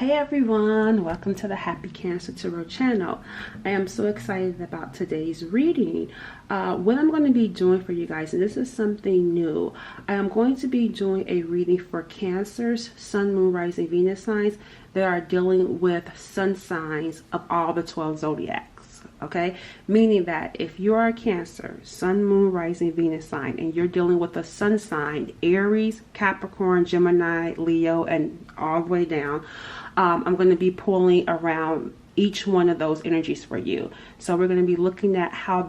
Hey everyone, welcome to the Happy Cancer Tarot channel. I am so excited about today's reading. What I'm going to be doing for you guys, and this is something new, I am going to be doing a reading for Cancers, Sun, Moon, Rising, Venus signs that are dealing with sun signs of all the 12 zodiacs. Okay, meaning that if you are a Cancer, Sun, Moon, Rising, Venus sign, and you're dealing with a sun sign, Aries, Capricorn, Gemini, Leo, and all the way down, I'm going to be pulling around each one of those energies for you. So we're going to be looking at how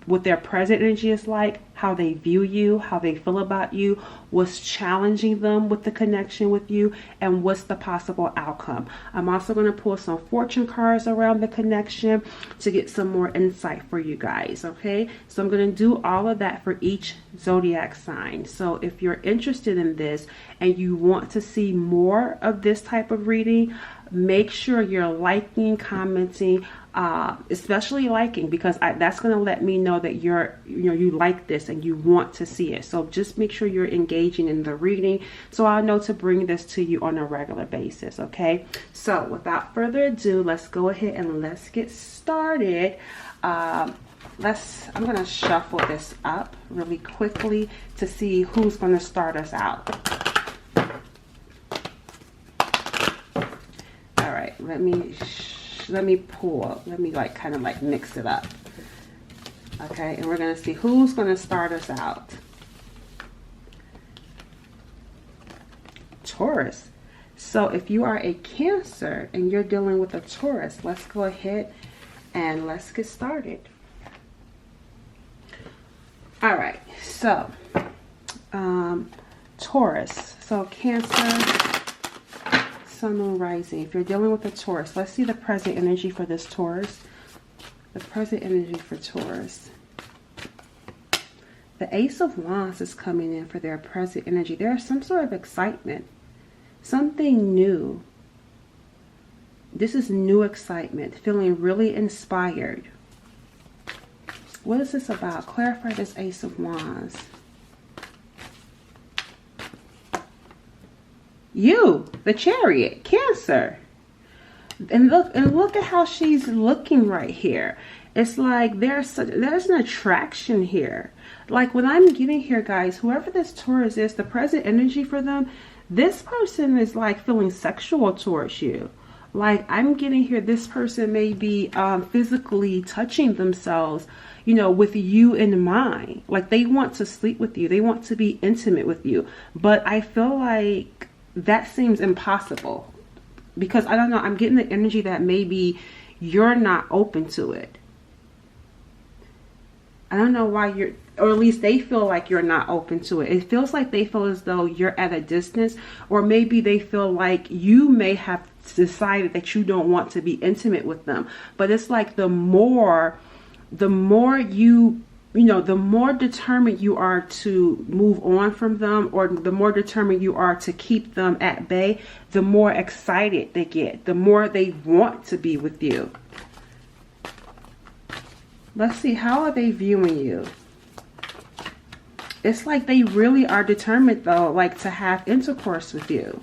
what their present energy is like, how they view you, how they feel about you, what's challenging them with the connection with you, and what's the possible outcome. I'm also going to pull some fortune cards around the connection to get some more insight for you guys. Okay, so I'm going to do all of that for each zodiac sign. So if you're interested in this and you want to see more of this type of reading, make sure you're liking, commenting, especially liking, because that's going to let me know that you like this and you want to see it. So just make sure you're engaging in the reading so I'll know to bring this to you on a regular basis. Okay, so without further ado, let's go ahead and let's get started. I'm going to shuffle this up really quickly to see who's going to start us out. All right, let me pull. Let me kind of mix it up. Okay, and we're going to see who's going to start us out. Taurus. So if you are a Cancer and you're dealing with a Taurus, let's go ahead and let's get started. All right, so Taurus. So Cancer, Sun, Moon, Rising. If you're dealing with a Taurus, let's see the present energy for this Taurus. The present energy for Taurus. The Ace of Wands is coming in for their present energy. There's some sort of excitement. Something new. This is new excitement. Feeling really inspired. What is this about? Clarify this Ace of Wands. You, the Chariot, Cancer. And look at how she's looking right here. It's like there's an attraction here. Like what I'm getting here, guys, whoever this Taurus is, the present energy for them, this person is like feeling sexual towards you. Like I'm getting here, this person may be physically touching themselves, with you in mind. Like they want to sleep with you. They want to be intimate with you. But I feel like that seems impossible because I don't know, I'm getting the energy that maybe you're not open to it. I don't know why or at least they feel like you're not open to it. It feels like they feel as though you're at a distance, or maybe they feel like you may have decided that you don't want to be intimate with them. But it's like the more you the more determined you are to move on from them, or the more determined you are to keep them at bay, the more excited they get, the more they want to be with you. Let's see, how are they viewing you? It's like they really are determined, though, to have intercourse with you.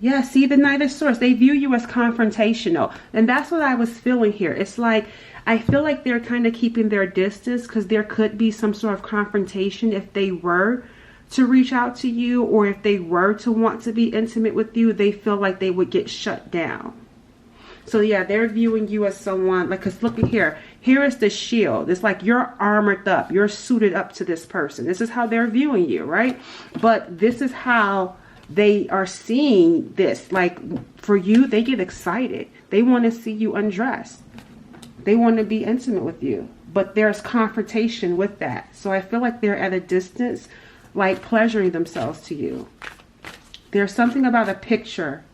Yeah, see the Knight of Swords. They view you as confrontational. And that's what I was feeling here. It's like, I feel like they're kind of keeping their distance because there could be some sort of confrontation if they were to reach out to you, or if they were to want to be intimate with you, they feel like they would get shut down. So yeah, they're viewing you as someone, because look at here. Here is the shield. It's like you're armored up. You're suited up to this person. This is how they're viewing you, right? But this is how they are seeing this. Like for you, they get excited. They want to see you undressed. They want to be intimate with you. But there's confrontation with that. So I feel like they're at a distance, pleasuring themselves to you. There's something about a picture.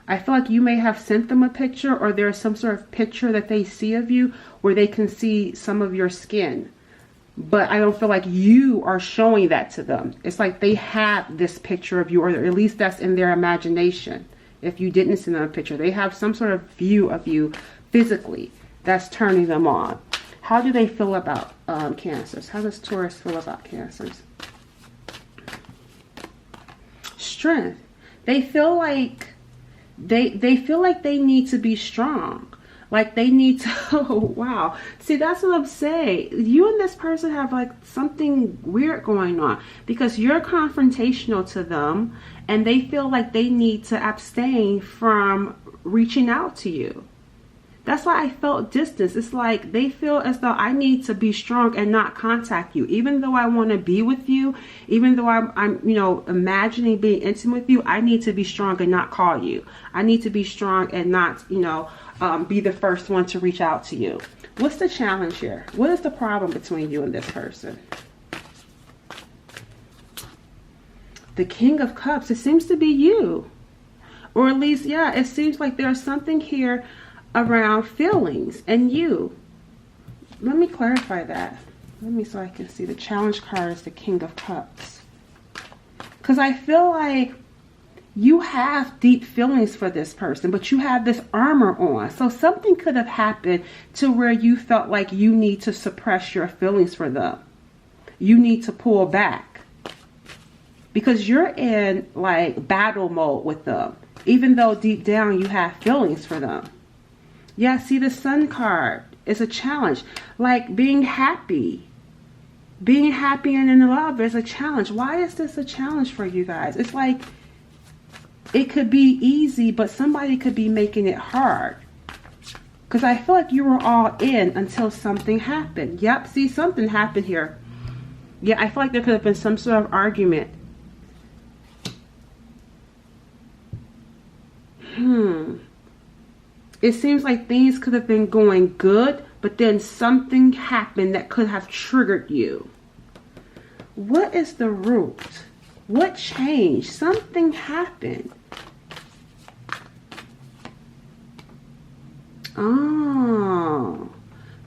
I feel like you may have sent them a picture, or there's some sort of picture that they see of you where they can see some of your skin. But I don't feel like you are showing that to them. It's like they have this picture of you, or at least that's in their imagination. If you didn't send them a picture, they have some sort of view of you physically that's turning them on. How do they feel about Cancers? How does Taurus feel about Cancers? Strength. They feel like they feel like they need to be strong. Like they need to, oh wow. See, that's what I'm saying. You and this person have like something weird going on because you're confrontational to them and they feel like they need to abstain from reaching out to you. That's why I felt distance. It's like they feel as though I need to be strong and not contact you. Even though I want to be with you, even though I'm you know, imagining being intimate with you, I need to be strong and not call you. I need to be strong and not, you know, be the first one to reach out to you. What's the challenge here? What is the problem between you and this person? The King of Cups. It seems to be you. Or at least, yeah, it seems like there's something here around feelings and you. Let me clarify that. Let me, so I can see. The challenge card is the King of Cups. Because I feel like you have deep feelings for this person, but you have this armor on. So something could have happened to where you felt like you need to suppress your feelings for them. You need to pull back. Because you're in like battle mode with them. Even though deep down you have feelings for them. Yeah, see, the Sun card is a challenge. Like being happy. Being happy and in love is a challenge. Why is this a challenge for you guys? It's like it could be easy, but somebody could be making it hard. Because I feel like you were all in until something happened. Yep, see, something happened here. Yeah, I feel like there could have been some sort of argument. It seems like things could have been going good, but then something happened that could have triggered you. What is the root? What changed? Something happened. Oh,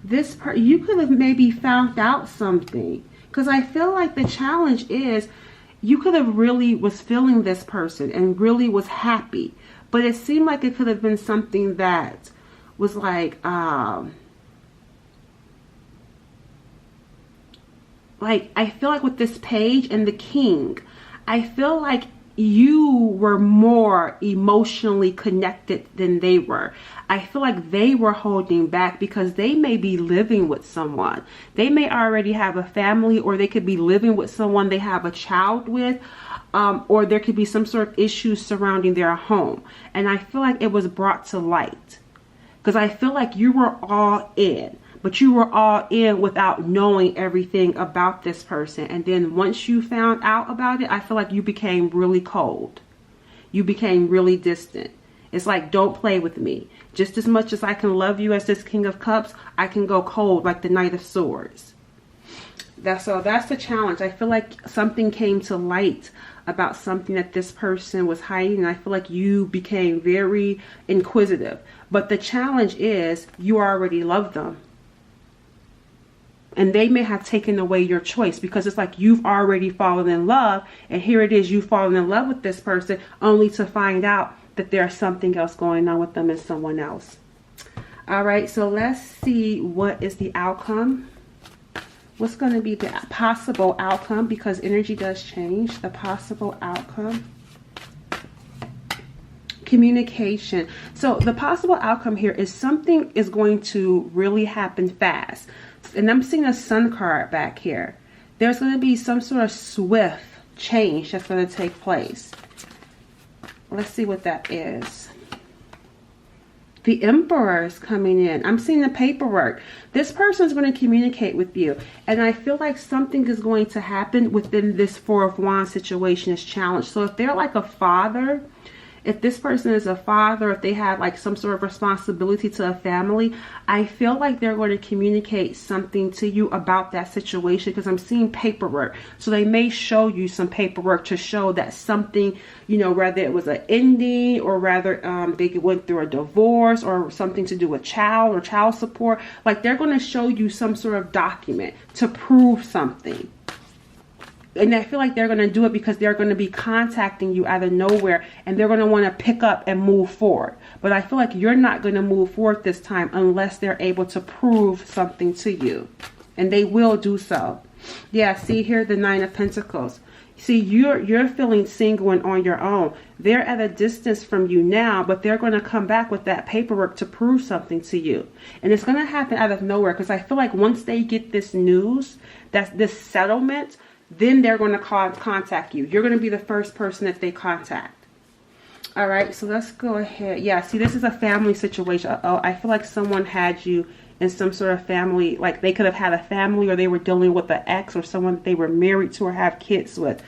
this part, you could have maybe found out something. Because I feel like the challenge is you could have really was feeling this person and really was happy. But it seemed like it could have been something that was like I feel like with this page and the King, I feel like you were more emotionally connected than they were. I feel like they were holding back because they may be living with someone. They may already have a family, or they could be living with someone they have a child with. Or there could be some sort of issues surrounding their home. And I feel like it was brought to light. Because I feel like you were all in. But you were all in without knowing everything about this person. And then once you found out about it, I feel like you became really cold. You became really distant. It's like, don't play with me. Just as much as I can love you as this King of Cups, I can go cold like the Knight of Swords. That's the challenge. I feel like something came to light about something that this person was hiding, and I feel like you became very inquisitive. But the challenge is you already love them. And they may have taken away your choice, because it's like you've already fallen in love, and here it is, you've fallen in love with this person only to find out that there's something else going on with them and someone else. All right, so let's see what is the outcome. What's going to be the possible outcome, because energy does change. The possible outcome. Communication. So the possible outcome here is something is going to really happen fast. And I'm seeing a Sun card back here. There's going to be some sort of swift change that's going to take place. Let's see what that is. The Emperor is coming in. I'm seeing the paperwork. This person is going to communicate with you. And I feel like something is going to happen within this Four of Wands situation, is challenged. So if they're like a father, if this person is a father, if they have like some sort of responsibility to a family, I feel like they're going to communicate something to you about that situation, because I'm seeing paperwork. So they may show you some paperwork to show that something, you know, whether it was an ending, or rather they went through a divorce, or something to do with child or child support. Like they're going to show you some sort of document to prove something. And I feel like they're going to do it because they're going to be contacting you out of nowhere, and they're going to want to pick up and move forward. But I feel like you're not going to move forward this time unless they're able to prove something to you. And they will do so. Yeah, see here, the Nine of Pentacles. See, you're feeling single and on your own. They're at a distance from you now, but they're going to come back with that paperwork to prove something to you. And it's going to happen out of nowhere, because I feel like once they get this news, that's this settlement, then they're going to contact you. You're going to be the first person that they contact. All right, so let's go ahead. Yeah, see, this is a family situation. Uh-oh, I feel like someone had you in some sort of family, like they could have had a family, or they were dealing with an ex or someone that they were married to or have kids with.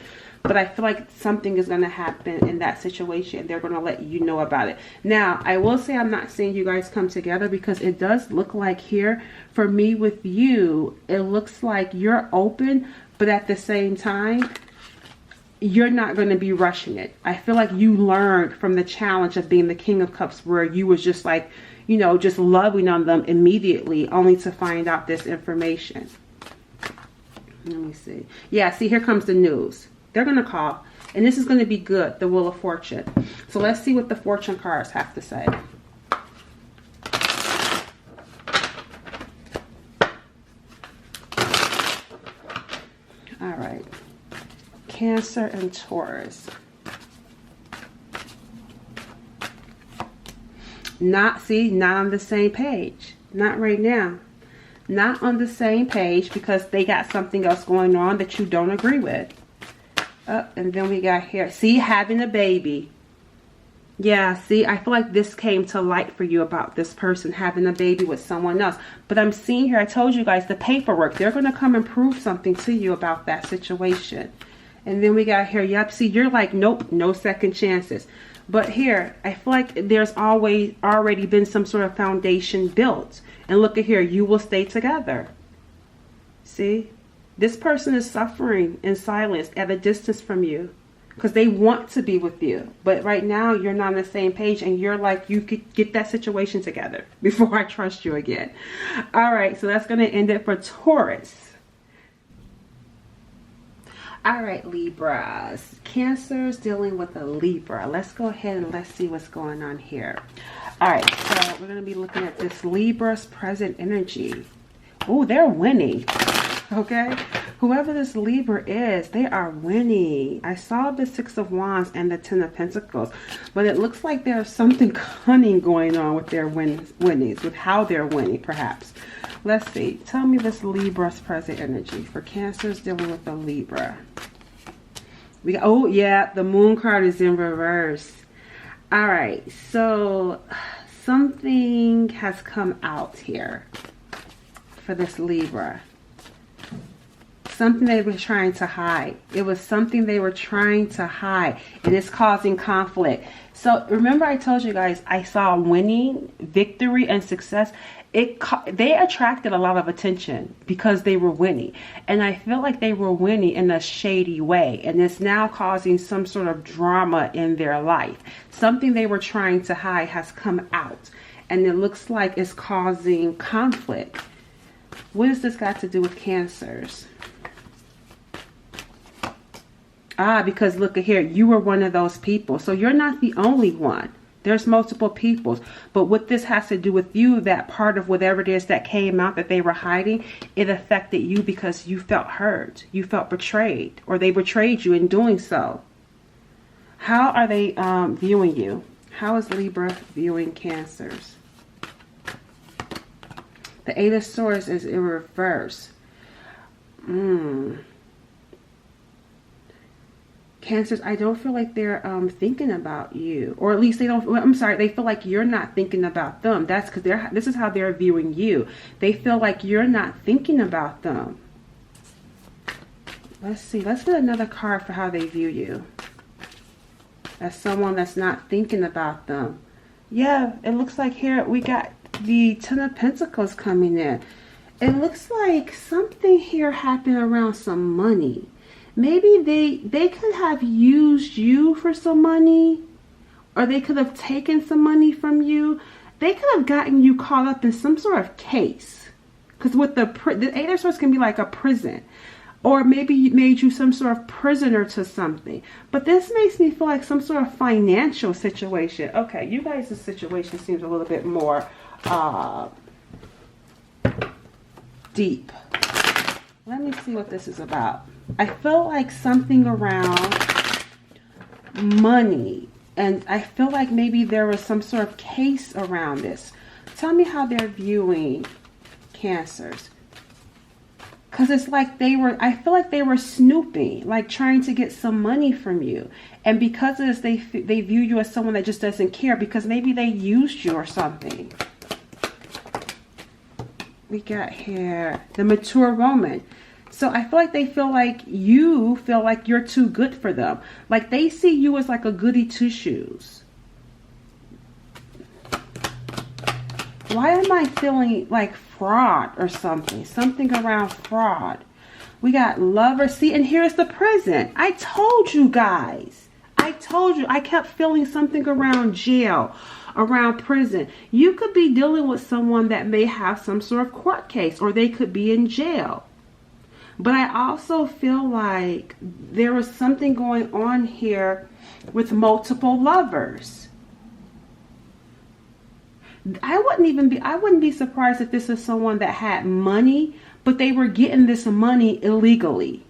But I feel like something is going to happen in that situation. They're going to let you know about it. Now, I will say I'm not seeing you guys come together, because it does look like here, for me with you, it looks like you're open, but at the same time, you're not going to be rushing it. I feel like you learned from the challenge of being the King of Cups, where you was just like, you know, just loving on them immediately, only to find out this information. Let me see. Yeah, see, here comes the news. They're going to call, and this is going to be good, the Wheel of Fortune. So let's see what the fortune cards have to say. All right. Cancer and Taurus. Not on the same page. Not right now. Not on the same page, because they got something else going on that you don't agree with. And then we got here. See, having a baby. Yeah, see, I feel like this came to light for you about this person having a baby with someone else. But I'm seeing here, I told you guys, the paperwork. They're going to come and prove something to you about that situation. And then we got here, yep, see, you're like, nope, no second chances. But here, I feel like there's always already been some sort of foundation built. And look at here, you will stay together. See? This person is suffering in silence at a distance from you, because they want to be with you. But right now, you're not on the same page, and you're like, you could get that situation together before I trust you again. All right, so that's going to end it for Taurus. All right, Libras. Cancer's dealing with a Libra. Let's go ahead and let's see what's going on here. All right, so we're going to be looking at this Libra's present energy. Oh, they're winning. Okay, whoever this Libra is, they are winning. I saw the Six of Wands and the Ten of Pentacles, but it looks like there's something cunning going on with their winnings, with how they're winning, perhaps. Let's see. Tell me this Libra's present energy for Cancer's dealing with a Libra. We got, oh yeah, the Moon card is in reverse. All right, so something has come out here for this Libra. Something they were trying to hide. It was something they were trying to hide, and it's causing conflict. So remember, I told you guys, I saw winning, victory, and success. They attracted a lot of attention because they were winning, and I feel like they were winning in a shady way, and it's now causing some sort of drama in their life. Something they were trying to hide has come out, and it looks like it's causing conflict. What has this got to do with Cancers? Ah, because look at here, you were one of those people. So you're not the only one. There's multiple people. But what this has to do with you, that part of whatever it is that came out that they were hiding, it affected you because you felt hurt. You felt betrayed, or they betrayed you in doing so. How are they viewing you? How is Libra viewing Cancers? The Eight of Swords is in reverse. Cancers, I don't feel like they're thinking about you, or at least they don't. I'm sorry, they feel like you're not thinking about them. That's because this is how they're viewing you. They feel like you're not thinking about them. Let's see. Let's get another card for how they view you. As someone that's not thinking about them. Yeah, it looks like here we got the Ten of Pentacles coming in. It looks like something here happened around some money. Maybe they could have used you for some money, or they could have taken some money from you. They could have gotten you caught up in some sort of case, because with the Eight of Swords can be like a prison, or maybe made you some sort of prisoner to something. But this makes me feel like some sort of financial situation. Okay, you guys' situation seems a little bit more deep. Let me see what this is about. I feel like something around money. And I feel like maybe there was some sort of case around this. Tell me how they're viewing Cancers. Because it's like I feel like they were snooping, like trying to get some money from you. And because of this, they view you as someone that just doesn't care, because maybe they used you or something. We got here the mature woman. So I feel like they feel like you feel like you're too good for them. Like they see you as like a goody two-shoes. Why am I feeling like fraud or something? Something around fraud. We got lover. See, and here's the present. I told you guys. I told you. I kept feeling something around jail, around prison. You could be dealing with someone that may have some sort of court case, or they could be in jail. But I also feel like there was something going on here with multiple lovers. I wouldn't be surprised if this is someone that had money, but they were getting this money illegally,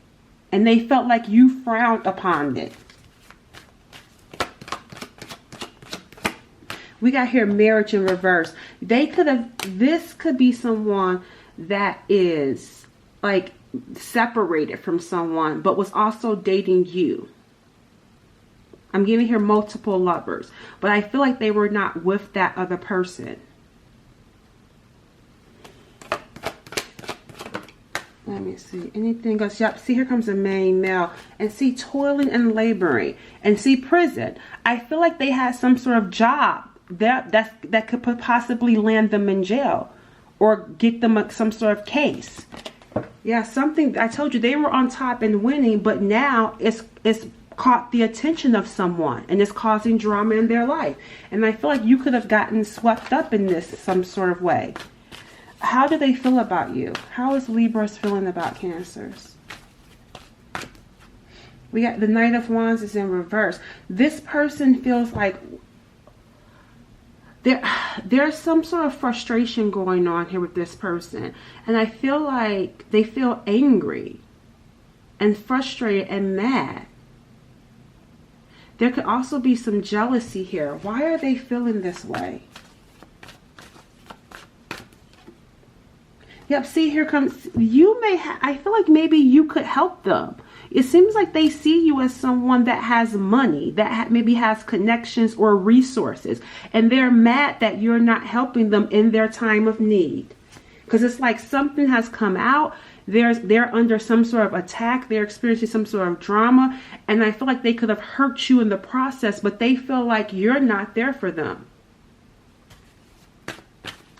and they felt like you frowned upon it. We got here marriage in reverse. This could be someone that is like separated from someone, but was also dating you. I'm giving here multiple lovers, but I feel like they were not with that other person. Let me see. Anything else? Yep. See, here comes a main male. And see, toiling and laboring. And see, prison. I feel like they had some sort of job that could possibly land them in jail, or get them some sort of case. Yeah, something. I told you they were on top and winning, but now it's caught the attention of someone, and it's causing drama in their life. And I feel like you could have gotten swept up in this some sort of way. How do they feel about you? How is Libras feeling about Cancers? We got the Knight of Wands is in reverse. This person feels like there's some sort of frustration going on here with this person. And I feel like they feel angry and frustrated and mad. There could also be some jealousy here. Why are they feeling this way? Yep, see, here comes, I feel like maybe you could help them. It seems like they see you as someone that has money, that maybe has connections or resources. And they're mad that you're not helping them in their time of need. Because it's like something has come out. They're under some sort of attack. They're experiencing some sort of drama. And I feel like they could have hurt you in the process, but they feel like you're not there for them.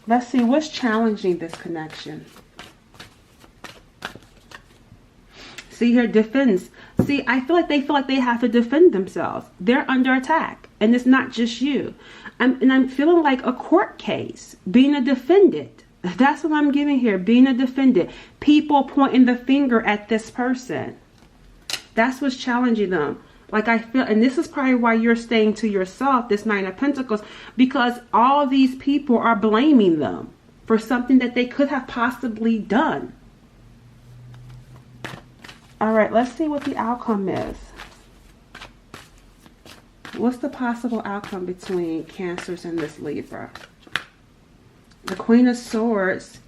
Let's see, what's challenging this connection? See here, defense. See, I feel like they have to defend themselves. They're under attack. And it's not just you. I'm feeling like a court case. Being a defendant. That's what I'm giving here. Being a defendant. People pointing the finger at this person. That's what's challenging them. Like I feel, and this is probably why you're staying to yourself, this Nine of Pentacles, because all these people are blaming them for something that they could have possibly done. All right, let's see what the outcome is. What's the possible outcome between Cancers and this Libra? The Queen of Swords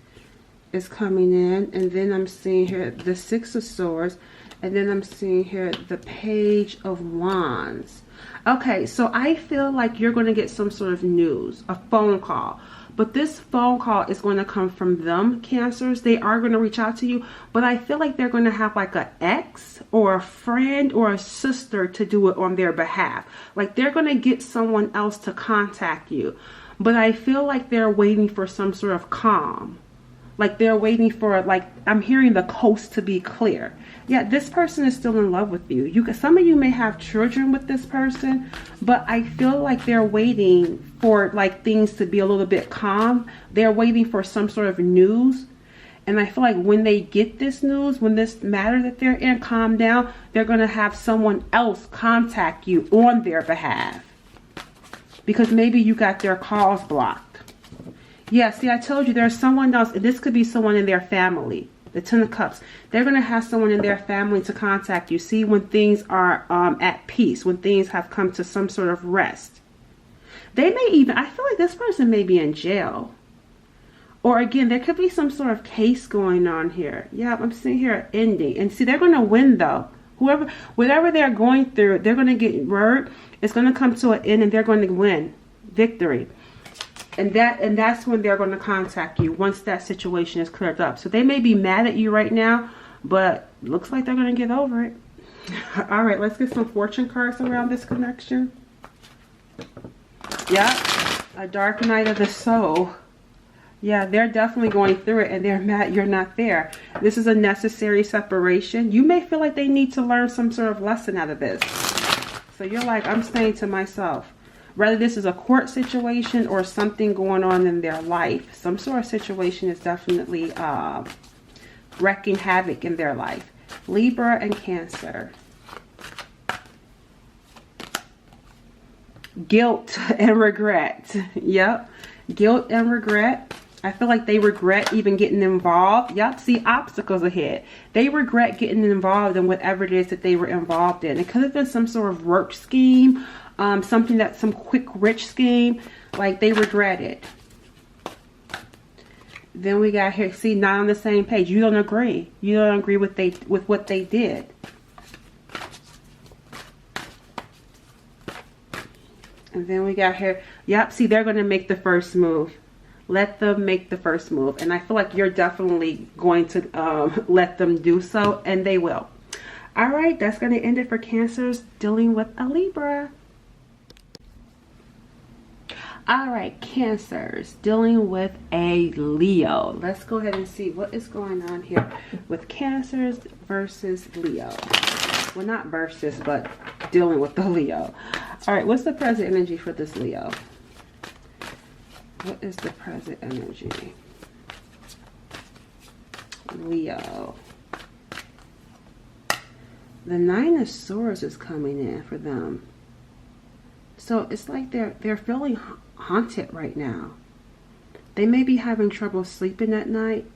is coming in, and then I'm seeing here the Six of Swords, and then I'm seeing here the Page of Wands. Okay, so I feel like you're going to get some sort of news, a phone call. But this phone call is going to come from them, Cancers. They are going to reach out to you. But I feel like they're going to have like an ex or a friend or a sister to do it on their behalf. Like they're going to get someone else to contact you. But I feel like they're waiting for some sort of calm. Like they're waiting for, like, I'm hearing the coast to be clear. Yeah, this person is still in love with you. Some of you may have children with this person, but I feel like they're waiting for like things to be a little bit calm. They're waiting for some sort of news. And I feel like when they get this news, when this matter that they're in calm down, they're going to have someone else contact you on their behalf. Because maybe you got their calls blocked. Yeah, see, I told you there's someone else. This could be someone in their family. The Ten of Cups. They're going to have someone in their family to contact you. See, when things are at peace, when things have come to some sort of rest. They may even, I feel like this person may be in jail. Or again, there could be some sort of case going on here. Yeah, I'm seeing here ending. And see, they're going to win though. Whatever they're going through, they're going to get word. It's going to come to an end and they're going to win. Victory. And that's when they're going to contact you once that situation is cleared up. So they may be mad at you right now, but looks like they're going to get over it. All right, let's get some fortune cards around this connection. Yeah, a dark night of the soul. Yeah, they're definitely going through it and they're mad you're not there. This is a necessary separation. You may feel like they need to learn some sort of lesson out of this. So you're like, I'm staying to myself. Whether this is a court situation or something going on in their life, some sort of situation is definitely wreaking havoc in their life. Libra and Cancer. Guilt and regret. Yep. Guilt and regret. I feel like they regret even getting involved. Yep. See, obstacles ahead. They regret getting involved in whatever it is that they were involved in. It could have been some sort of work scheme. Something that some quick rich scheme, like they regret it. Then we got here, see, not on the same page. You don't agree. You don't agree with what they did. And then we got here, yep, see, they're going to make the first move. Let them make the first move. And I feel like you're definitely going to let them do so, and they will. All right, that's going to end it for Cancers dealing with a Libra. All right, Cancers dealing with a Leo. Let's go ahead and see what is going on here with Cancers versus Leo. Well, not versus, but dealing with the Leo. All right, what's the present energy for this Leo? What is the present energy? Leo. The Nine of Swords is coming in for them. So it's like they're feeling haunted right now. They may be having trouble sleeping at night.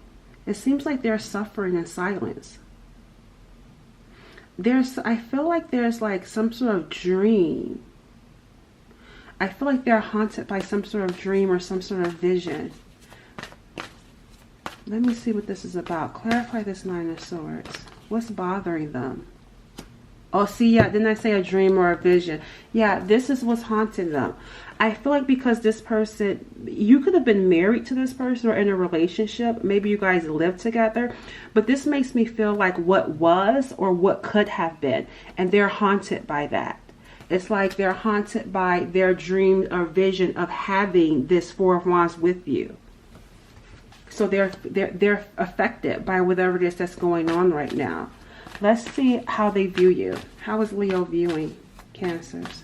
It seems like they're suffering in silence. I feel like there's like some sort of dream. I feel like they're haunted by some sort of dream or some sort of vision. Let me see what this is about. Clarify this Nine of Swords. What's bothering them? Oh, see, yeah, didn't I say a dream or a vision? Yeah, this is what's haunting them. I feel like because this person, you could have been married to this person or in a relationship. Maybe you guys live together. But this makes me feel like what was or what could have been. And they're haunted by that. It's like they're haunted by their dream or vision of having this Four of Wands with you. So they're affected by whatever it is that's going on right now. Let's see how they view you. How is Leo viewing Cancers?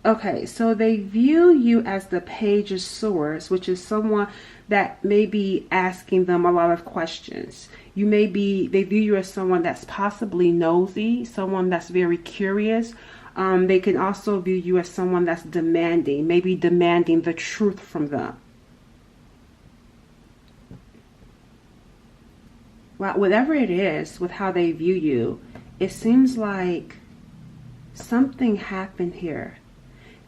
Okay, so they view you as the Page of Swords, which is someone that may be asking them a lot of questions. They view you as someone that's possibly nosy, someone that's very curious. They can also view you as someone that's demanding, maybe demanding the truth from them. Well, whatever it is with how they view you, it seems like something happened here.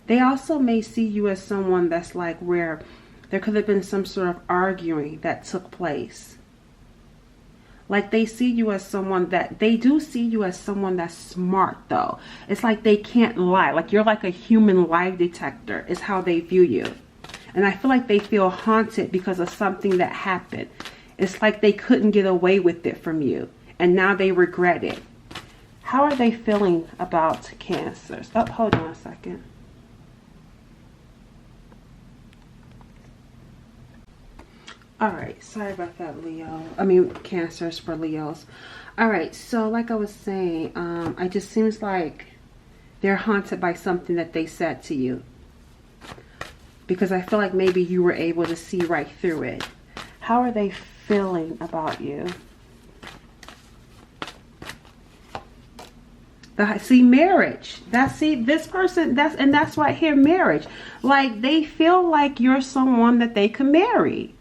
They also may see you as someone that's like where there could have been some sort of arguing that took place. Like they see you as someone they do see you as someone that's smart though. It's like they can't lie. Like you're like a human lie detector is how they view you. And I feel like they feel haunted because of something that happened. It's like they couldn't get away with it from you. And now they regret it. How are they feeling about Cancers? Oh, hold on a second. Alright, sorry about that, Leo. I mean, Cancers for Leos. Alright, so like I was saying, it just seems like they're haunted by something that they said to you. Because I feel like maybe you were able to see right through it. How are they feeling about you? See, marriage. This person, that's right here, marriage. Like they feel like you're someone that they can marry.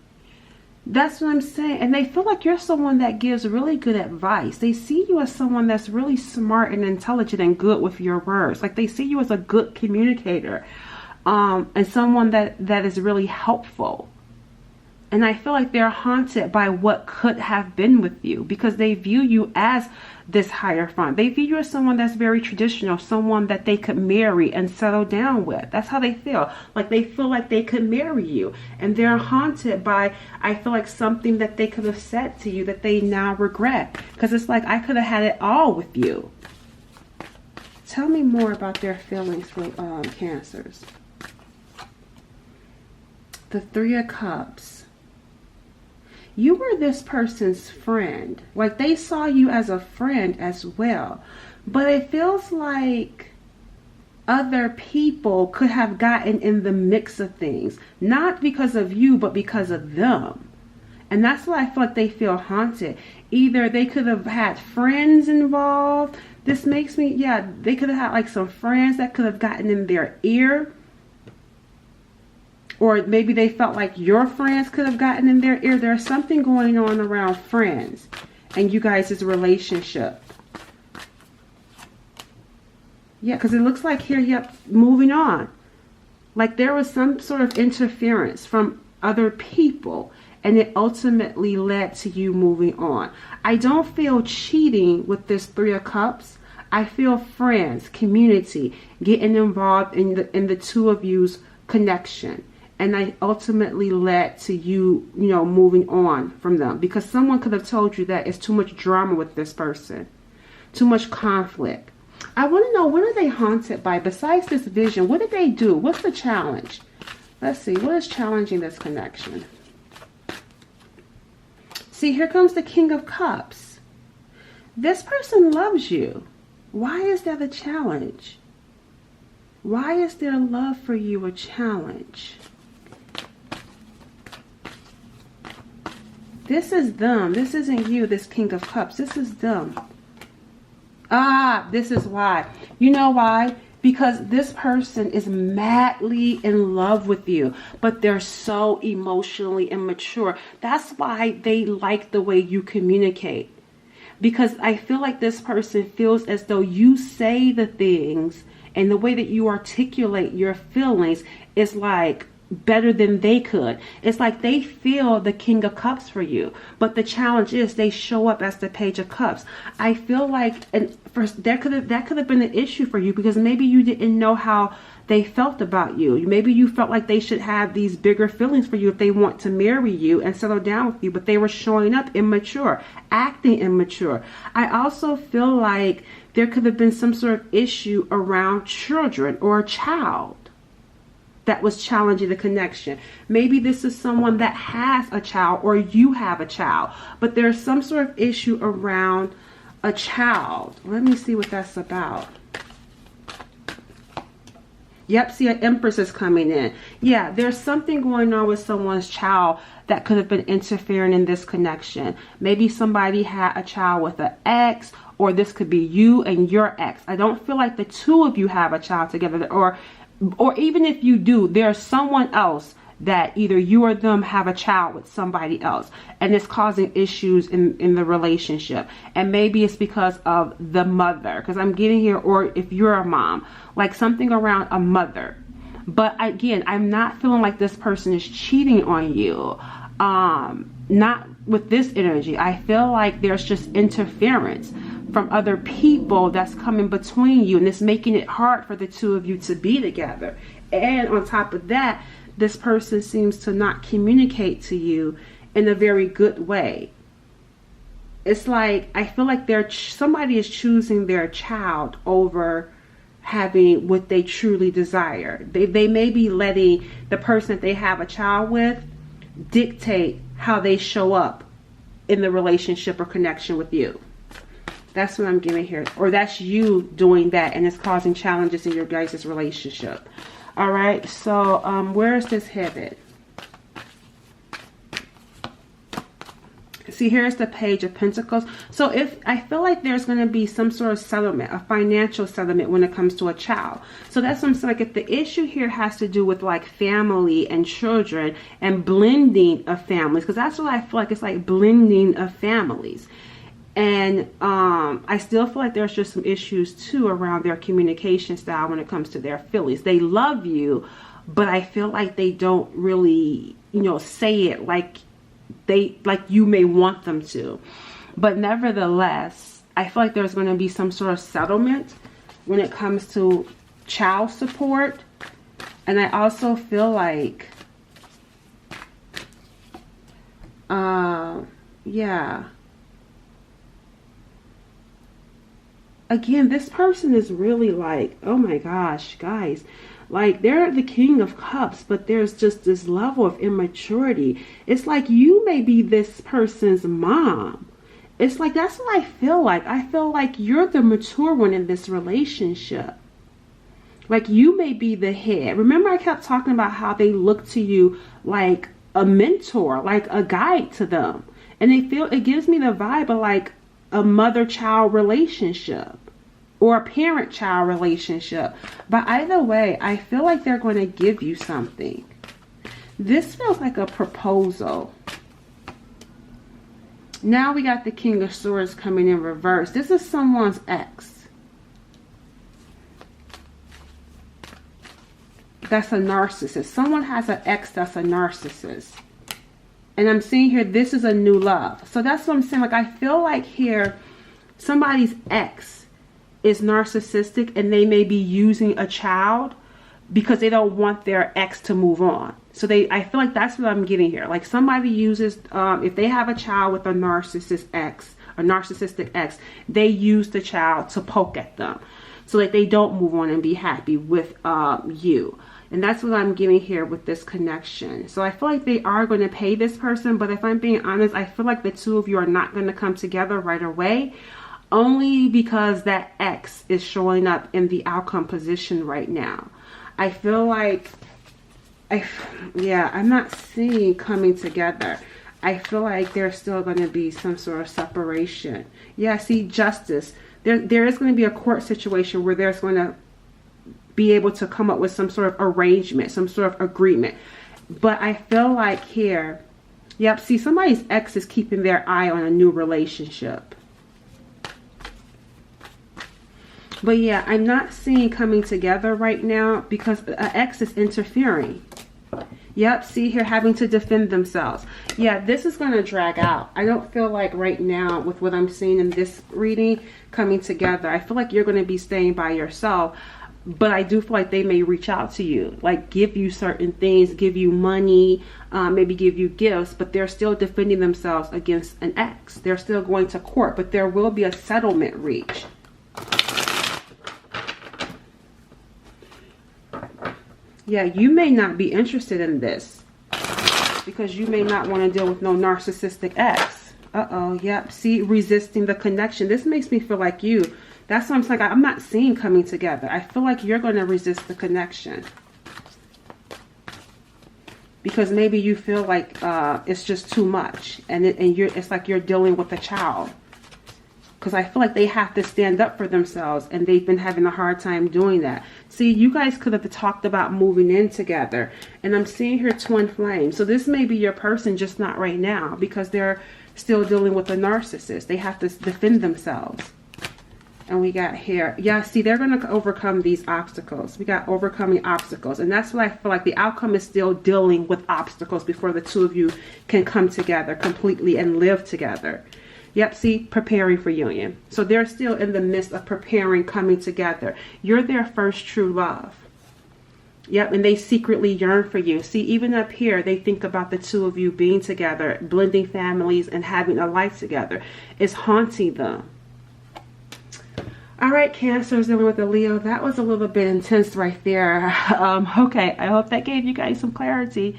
That's what I'm saying. And they feel like you're someone that gives really good advice. They see you as someone that's really smart and intelligent and good with your words. Like they see you as a good communicator, and someone that is really helpful. And I feel like they're haunted by what could have been with you, because they view you as this higher front. They view you as someone that's very traditional, someone that they could marry and settle down with. That's how they feel. Like they feel like they could marry you. And they're haunted by, I feel like, something that they could have said to you that they now regret. Because it's like, I could have had it all with you. Tell me more about their feelings for Cancers. The Three of Cups. You were this person's friend. Like they saw you as a friend as well. But it feels like other people could have gotten in the mix of things. Not because of you, but because of them. And that's why I feel like they feel haunted. Either they could have had friends involved. This makes me, yeah, they could have had like some friends that could have gotten in their ear. Or maybe they felt like your friends could have gotten in their ear. There's something going on around friends and you guys' relationship. Yeah, because it looks like here, yep, moving on. Like there was some sort of interference from other people and it ultimately led to you moving on. I don't feel cheating with this Three of Cups. I feel friends, community, getting involved in the two of you's connection. And I ultimately led to you, you know, moving on from them. Because someone could have told you that it's too much drama with this person. Too much conflict. I want to know, what are they haunted by? Besides this vision, what did they do? What's the challenge? Let's see. What is challenging this connection? See, here comes the King of Cups. This person loves you. Why is that a challenge? Why is their love for you a challenge? This is them. This isn't you, this King of Cups. This is them. Ah, this is why. You know why? Because this person is madly in love with you, but they're so emotionally immature. That's why they like the way you communicate. Because I feel like this person feels as though you say the things and the way that you articulate your feelings is like better than they could. It's like they feel the King of Cups for you, but the challenge is they show up as the Page of Cups. I feel like, and first that could have been an issue for you, because maybe you didn't know how they felt about you. Maybe you felt like they should have these bigger feelings for you if they want to marry you and settle down with you, but they were showing up immature, acting immature. I also feel like there could have been some sort of issue around children or a child that was challenging the connection. Maybe this is someone that has a child, or you have a child, but there's some sort of issue around a child. Let me see what that's about. Yep, see, an Empress is coming in. Yeah, there's something going on with someone's child that could have been interfering in this connection. Maybe somebody had a child with an ex, or this could be you and your ex. I don't feel like the two of you have a child together, or even if you do, there's someone else that either you or them have a child with somebody else, and it's causing issues in the relationship. And maybe it's because of the mother, because I'm getting here, or if you're a mom, like something around a mother. But again, I'm not feeling like this person is cheating on you. Not with this energy. I feel like there's just interference from other people that's coming between you, and it's making it hard for the two of you to be together. And on top of that, this person seems to not communicate to you in a very good way. It's like, I feel like somebody is choosing their child over having what they truly desire. They may be letting the person that they have a child with dictate how they show up in the relationship or connection with you. That's what I'm getting here. Or that's you doing that, and it's causing challenges in your guys' relationship. All right, so where is this headed? See, here's the Page of Pentacles. So if I feel like there's going to be some sort of settlement, a financial settlement when it comes to a child. So that's what I'm saying. Like if the issue here has to do with like family and children and blending of families, because that's what I feel like, it's like blending of families. And I still feel like there's just some issues too around their communication style when it comes to their feelings. They love you, but I feel like they don't really, you know, say it like you may want them to. But nevertheless, I feel like there's going to be some sort of settlement when it comes to child support. And I also feel like yeah, again, this person is really like, oh my gosh, guys, like they're the King of Cups, but there's just this level of immaturity. It's like you may be this person's mom. It's like, that's what I feel like. I feel like you're the mature one in this relationship. Like you may be the head. Remember I kept talking about how they look to you like a mentor, like a guide to them. And it gives me the vibe of like a mother-child relationship or a parent-child relationship. But either way, I feel like they're going to give you something. This feels like a proposal. Now we got the King of Swords coming in reverse. This is someone's ex. That's a narcissist. Someone has an ex that's a narcissist. And I'm seeing here, this is a new love. So that's what I'm saying. Like, I feel like here, somebody's ex is narcissistic and they may be using a child because they don't want their ex to move on. So I feel like that's what I'm getting here. Like somebody uses, if they have a child with a narcissistic ex, they use the child to poke at them so that they don't move on and be happy with you. And that's what I'm getting here with this connection. So I feel like they are going to pay this person. But if I'm being honest, I feel like the two of you are not going to come together right away. Only because that ex is showing up in the outcome position right now. I feel like, I'm not seeing coming together. I feel like there's still going to be some sort of separation. Yeah, see, justice. There is going to be a court situation where there's going to be able to come up with some sort of arrangement, some sort of agreement. But I feel like here, yep, see, somebody's ex is keeping their eye on a new relationship. But yeah, I'm not seeing coming together right now because an ex is interfering. Yep, see here, having to defend themselves. Yeah, this is going to drag out. I don't feel like right now with what I'm seeing in this reading coming together. I feel like you're going to be staying by yourself. But I do feel like they may reach out to you, like give you certain things, give you money, maybe give you gifts, but they're still defending themselves against an ex. They're still going to court, but there will be a settlement reached. Yeah, you may not be interested in this because you may not want to deal with no narcissistic ex. Yep, see, resisting the connection. This makes me feel like you. That's what I'm saying. I'm not seeing coming together. I feel like you're going to resist the connection. Because maybe you feel like it's just too much. And it's like you're dealing with a child. Because I feel like they have to stand up for themselves. And they've been having a hard time doing that. See, you guys could have talked about moving in together. And I'm seeing here twin flames. So this may be your person, just not right now. Because they're still dealing with a narcissist. They have to defend themselves. And we got here, yeah, see, they're going to overcome these obstacles. We got overcoming obstacles. And that's what I feel like the outcome is still dealing with obstacles before the two of you can come together completely and live together. Yep, see, preparing for union. So they're still in the midst of preparing, coming together. You're their first true love. Yep, and they secretly yearn for you. See, even up here, they think about the two of you being together, blending families and having a life together. It's haunting them. All right, Cancers, dealing with the Leo. That was a little bit intense right there. Okay, I hope that gave you guys some clarity.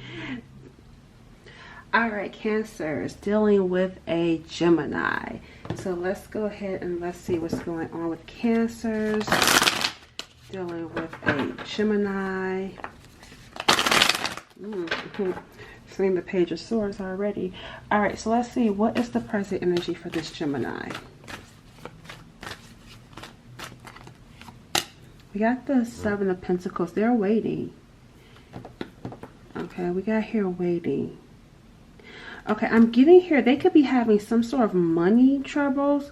All right, Cancers, dealing with a Gemini. So let's go ahead and let's see what's going on with Cancers. Dealing with a Gemini. So representing the Page of Swords already. All right, so let's see. What is the present energy for this Gemini? We got the Seven of Pentacles. They're waiting. Okay, we got here waiting. Okay, I'm getting here. They could be having some sort of money troubles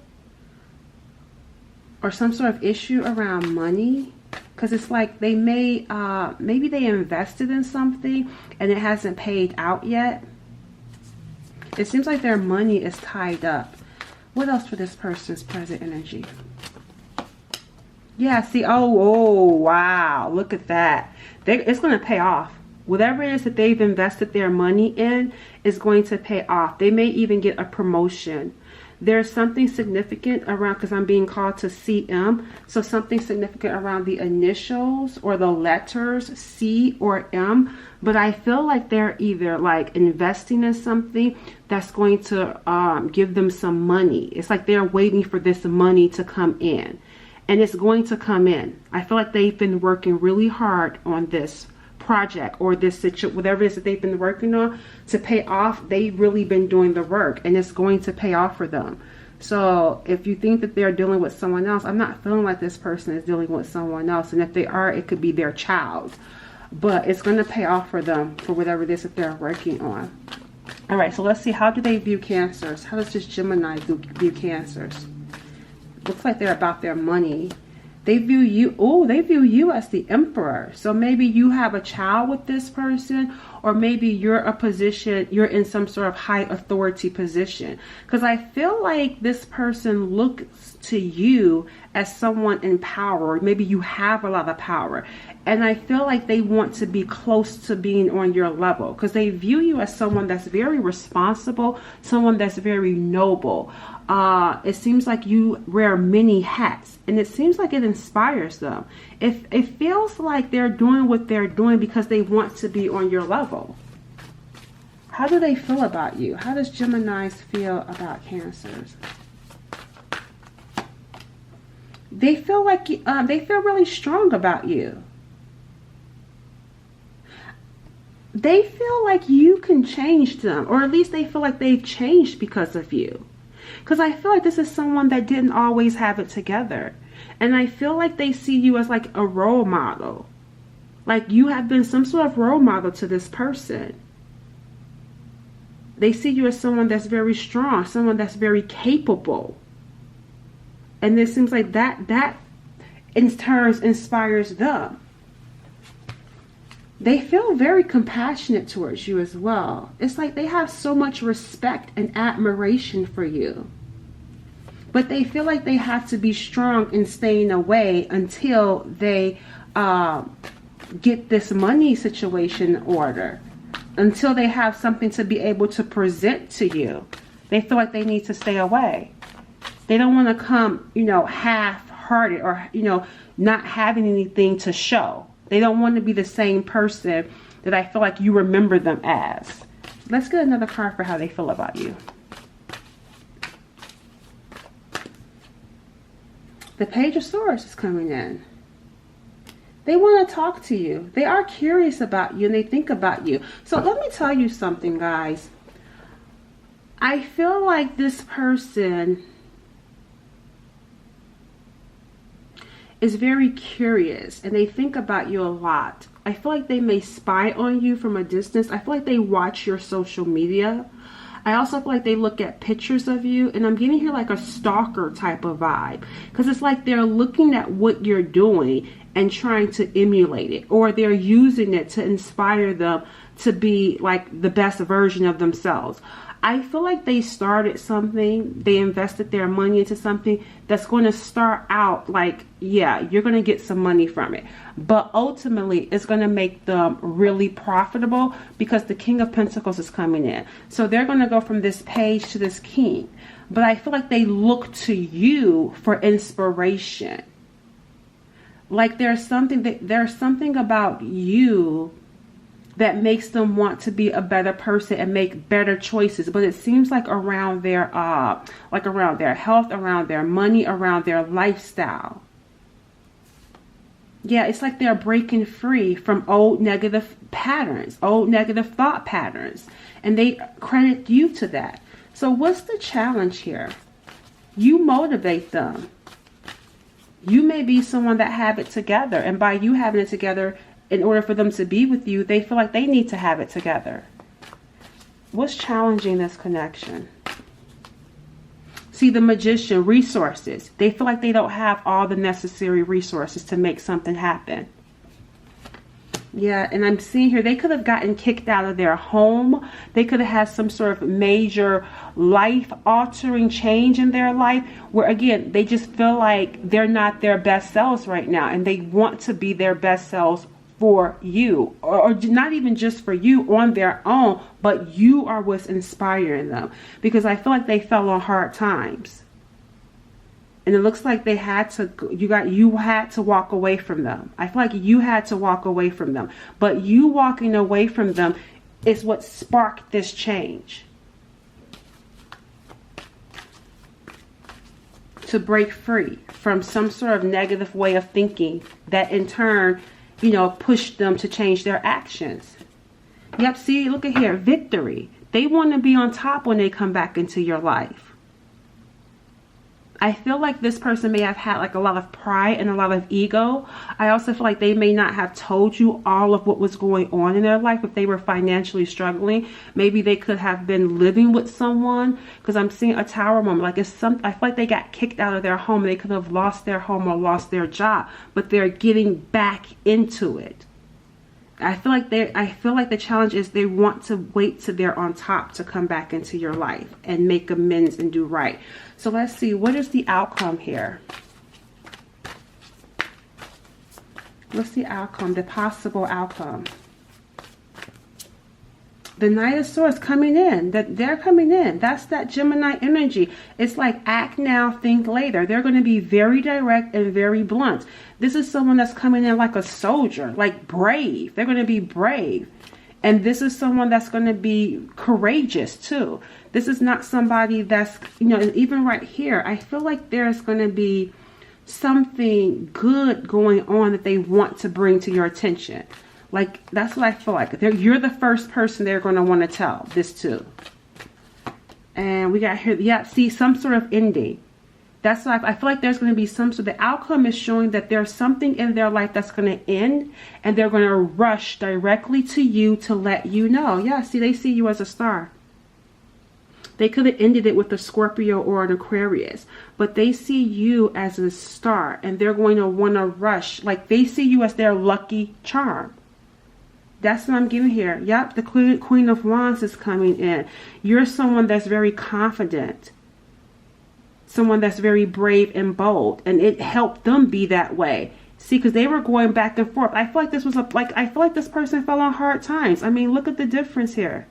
or some sort of issue around money. Because it's like they may, maybe they invested in something and it hasn't paid out yet. It seems like their money is tied up. What else for this person's present energy? Yeah, see, oh, wow, look at that. It's going to pay off. Whatever it is that they've invested their money in is going to pay off. They may even get a promotion. There's something significant around, because I'm being called to CM. So something significant around the initials or the letters C or M. But I feel like they're either like investing in something that's going to give them some money. It's like they're waiting for this money to come in. And it's going to come in. I feel like they've been working really hard on this project or this situation, whatever it is that they've been working on to pay off. They've really been doing the work and it's going to pay off for them. So if you think that they're dealing with someone else, I'm not feeling like this person is dealing with someone else. And if they are, it could be their child. But it's going to pay off for them for whatever it is that they're working on. All right, so let's see. How do they view Cancers? How does this Gemini view Cancers? Looks like they're about their money. They view you, oh, they view you as the Emperor. So maybe you have a child with this person, or maybe you're you're in some sort of high authority position. Because I feel like this person looks to you as someone in power. Maybe you have a lot of power. And I feel like they want to be close to being on your level, because they view you as someone that's very responsible, someone that's very noble. It seems like you wear many hats, and it seems like it inspires them. It feels like they're doing what they're doing because they want to be on your level. How do they feel about you? How does Geminis feel about Cancers? They feel like they feel really strong about you. They feel like you can change them, or at least they feel like they've changed because of you. Because I feel like this is someone that didn't always have it together. And I feel like they see you as like a role model. Like you have been some sort of role model to this person. They see you as someone that's very strong, someone that's very capable. And it seems like that in turn inspires them. They feel very compassionate towards you as well. It's like they have so much respect and admiration for you. But they feel like they have to be strong in staying away until they get this money situation in order. Until they have something to be able to present to you. They feel like they need to stay away. They don't want to come, you know, half-hearted or, you know, not having anything to show. They don't want to be the same person that I feel like you remember them as. Let's get another card for how they feel about you. The Page of Swords is coming in. They want to talk to you. They are curious about you and they think about you. So let me tell you something, guys. I feel like this person is very curious and they think about you a lot. I feel like they may spy on you from a distance. I feel like they watch your social media. I also feel like they look at pictures of you, and I'm getting here like a stalker type of vibe, because it's like they're looking at what you're doing and trying to emulate it, or they're using it to inspire them to be like the best version of themselves. I feel like they started something, they invested their money into something that's going to start out like, yeah, you're going to get some money from it. But ultimately, it's going to make them really profitable because the King of Pentacles is coming in. So they're going to go from this page to this king. But I feel like they look to you for inspiration. Like there's something about you that makes them want to be a better person and make better choices. But it seems like around their health, around their money, around their lifestyle. Yeah, it's like they're breaking free from old negative patterns, old negative thought patterns. And they credit you to that. So what's the challenge here? You motivate them. You may be someone that have it together. And by you having it together, in order for them to be with you, they feel like they need to have it together. What's challenging this connection? See, the Magician, resources. They feel like they don't have all the necessary resources to make something happen. Yeah, and I'm seeing here, they could have gotten kicked out of their home. They could have had some sort of major life-altering change in their life where, again, they just feel like they're not their best selves right now. And they want to be their best selves for you, or not even just for you on their own, but you are what's inspiring them. Because I feel like they fell on hard times. And it looks like they had to, you had to walk away from them. I feel like you had to walk away from them. But you walking away from them is what sparked this change. To break free from some sort of negative way of thinking that in turn, you know, pushed them to change their actions. Yep, see, look at here, victory. They want to be on top when they come back into your life. I feel like this person may have had like a lot of pride and a lot of ego. I also feel like they may not have told you all of what was going on in their life if they were financially struggling. Maybe they could have been living with someone, because I'm seeing a Tower moment. Like it's some, I feel like they got kicked out of their home. They could have lost their home or lost their job, but they're getting back into it. I feel like the challenge is they want to wait till they're on top to come back into your life and make amends and do right. So let's see, what is the outcome here? What's the outcome, the possible outcome? The Knight of Swords coming in, that they're coming in. That's that Gemini energy. It's like act now, think later. They're going to be very direct and very blunt. This is someone that's coming in like a soldier, like brave. They're going to be brave. And this is someone that's going to be courageous too. This is not somebody that's, you know, even right here, I feel like there's going to be something good going on that they want to bring to your attention. Like, that's what I feel like. You're the first person they're going to want to tell this to. And we got here, yeah, see, some sort of ending. That's why I feel like there's going to be some sort of, the outcome is showing that there's something in their life that's going to end, and they're going to rush directly to you to let you know. Yeah, see, they see you as a star. They could have ended it with a Scorpio or an Aquarius, but they see you as a star, and they're going to want to rush. Like, they see you as their lucky charm. That's what I'm giving here. Yep, the Queen of Wands is coming in. You're someone that's very confident. Someone that's very brave and bold. And it helped them be that way. See, because they were going back and forth. I feel like this was I feel like this person fell on hard times. I mean, look at the difference here.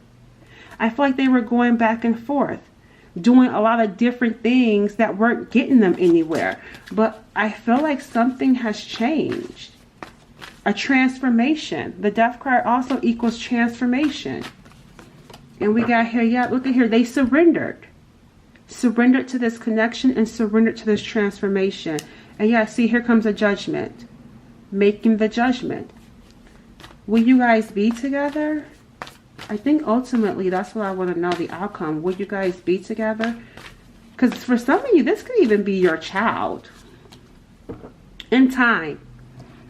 I feel like they were going back and forth, doing a lot of different things that weren't getting them anywhere. But I feel like something has changed. A transformation. The Death card also equals transformation. And we got here, yeah, look at here. They surrendered. Surrendered to this connection and surrendered to this transformation. And yeah, see, here comes a judgment. Making the judgment. Will you guys be together? I think ultimately that's what I want to know, the outcome. Will you guys be together? Because for some of you, this could even be your child. In time.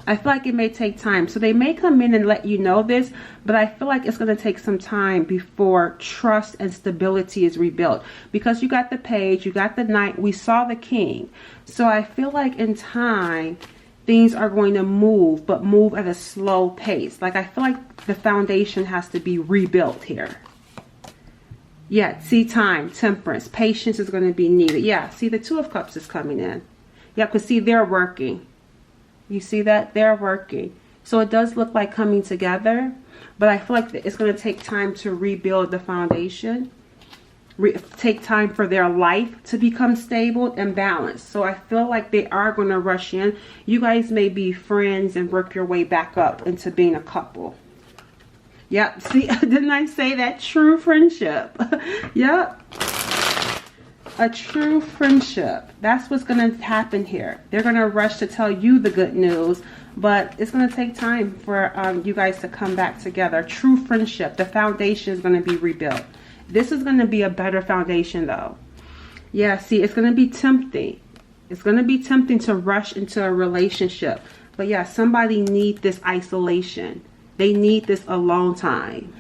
I feel like it may take time. So they may come in and let you know this, but I feel like it's going to take some time before trust and stability is rebuilt. Because you got the Page, you got the Knight, we saw the King. So I feel like in time, things are going to move, but move at a slow pace. Like, I feel like the foundation has to be rebuilt here. Yeah, see, time, temperance, patience is going to be needed. Yeah, see, the Two of Cups is coming in. Yeah, because see, they're working. You see that? They're working. So it does look like coming together, but I feel like it's going to take time to rebuild the foundation. Take time for their life to become stable and balanced. So I feel like they are going to rush in. You guys may be friends and work your way back up into being a couple. Yep. See, didn't I say that? True friendship. Yep. a true friendship. That's what's going to happen here. They're going to rush to tell you the good news, but it's going to take time for you guys to come back together. True friendship. The foundation is going to be rebuilt. This is going to be a better foundation though. Yeah, see, it's going to be tempting. It's going to be tempting to rush into a relationship. But yeah, somebody needs this isolation. They need this alone time.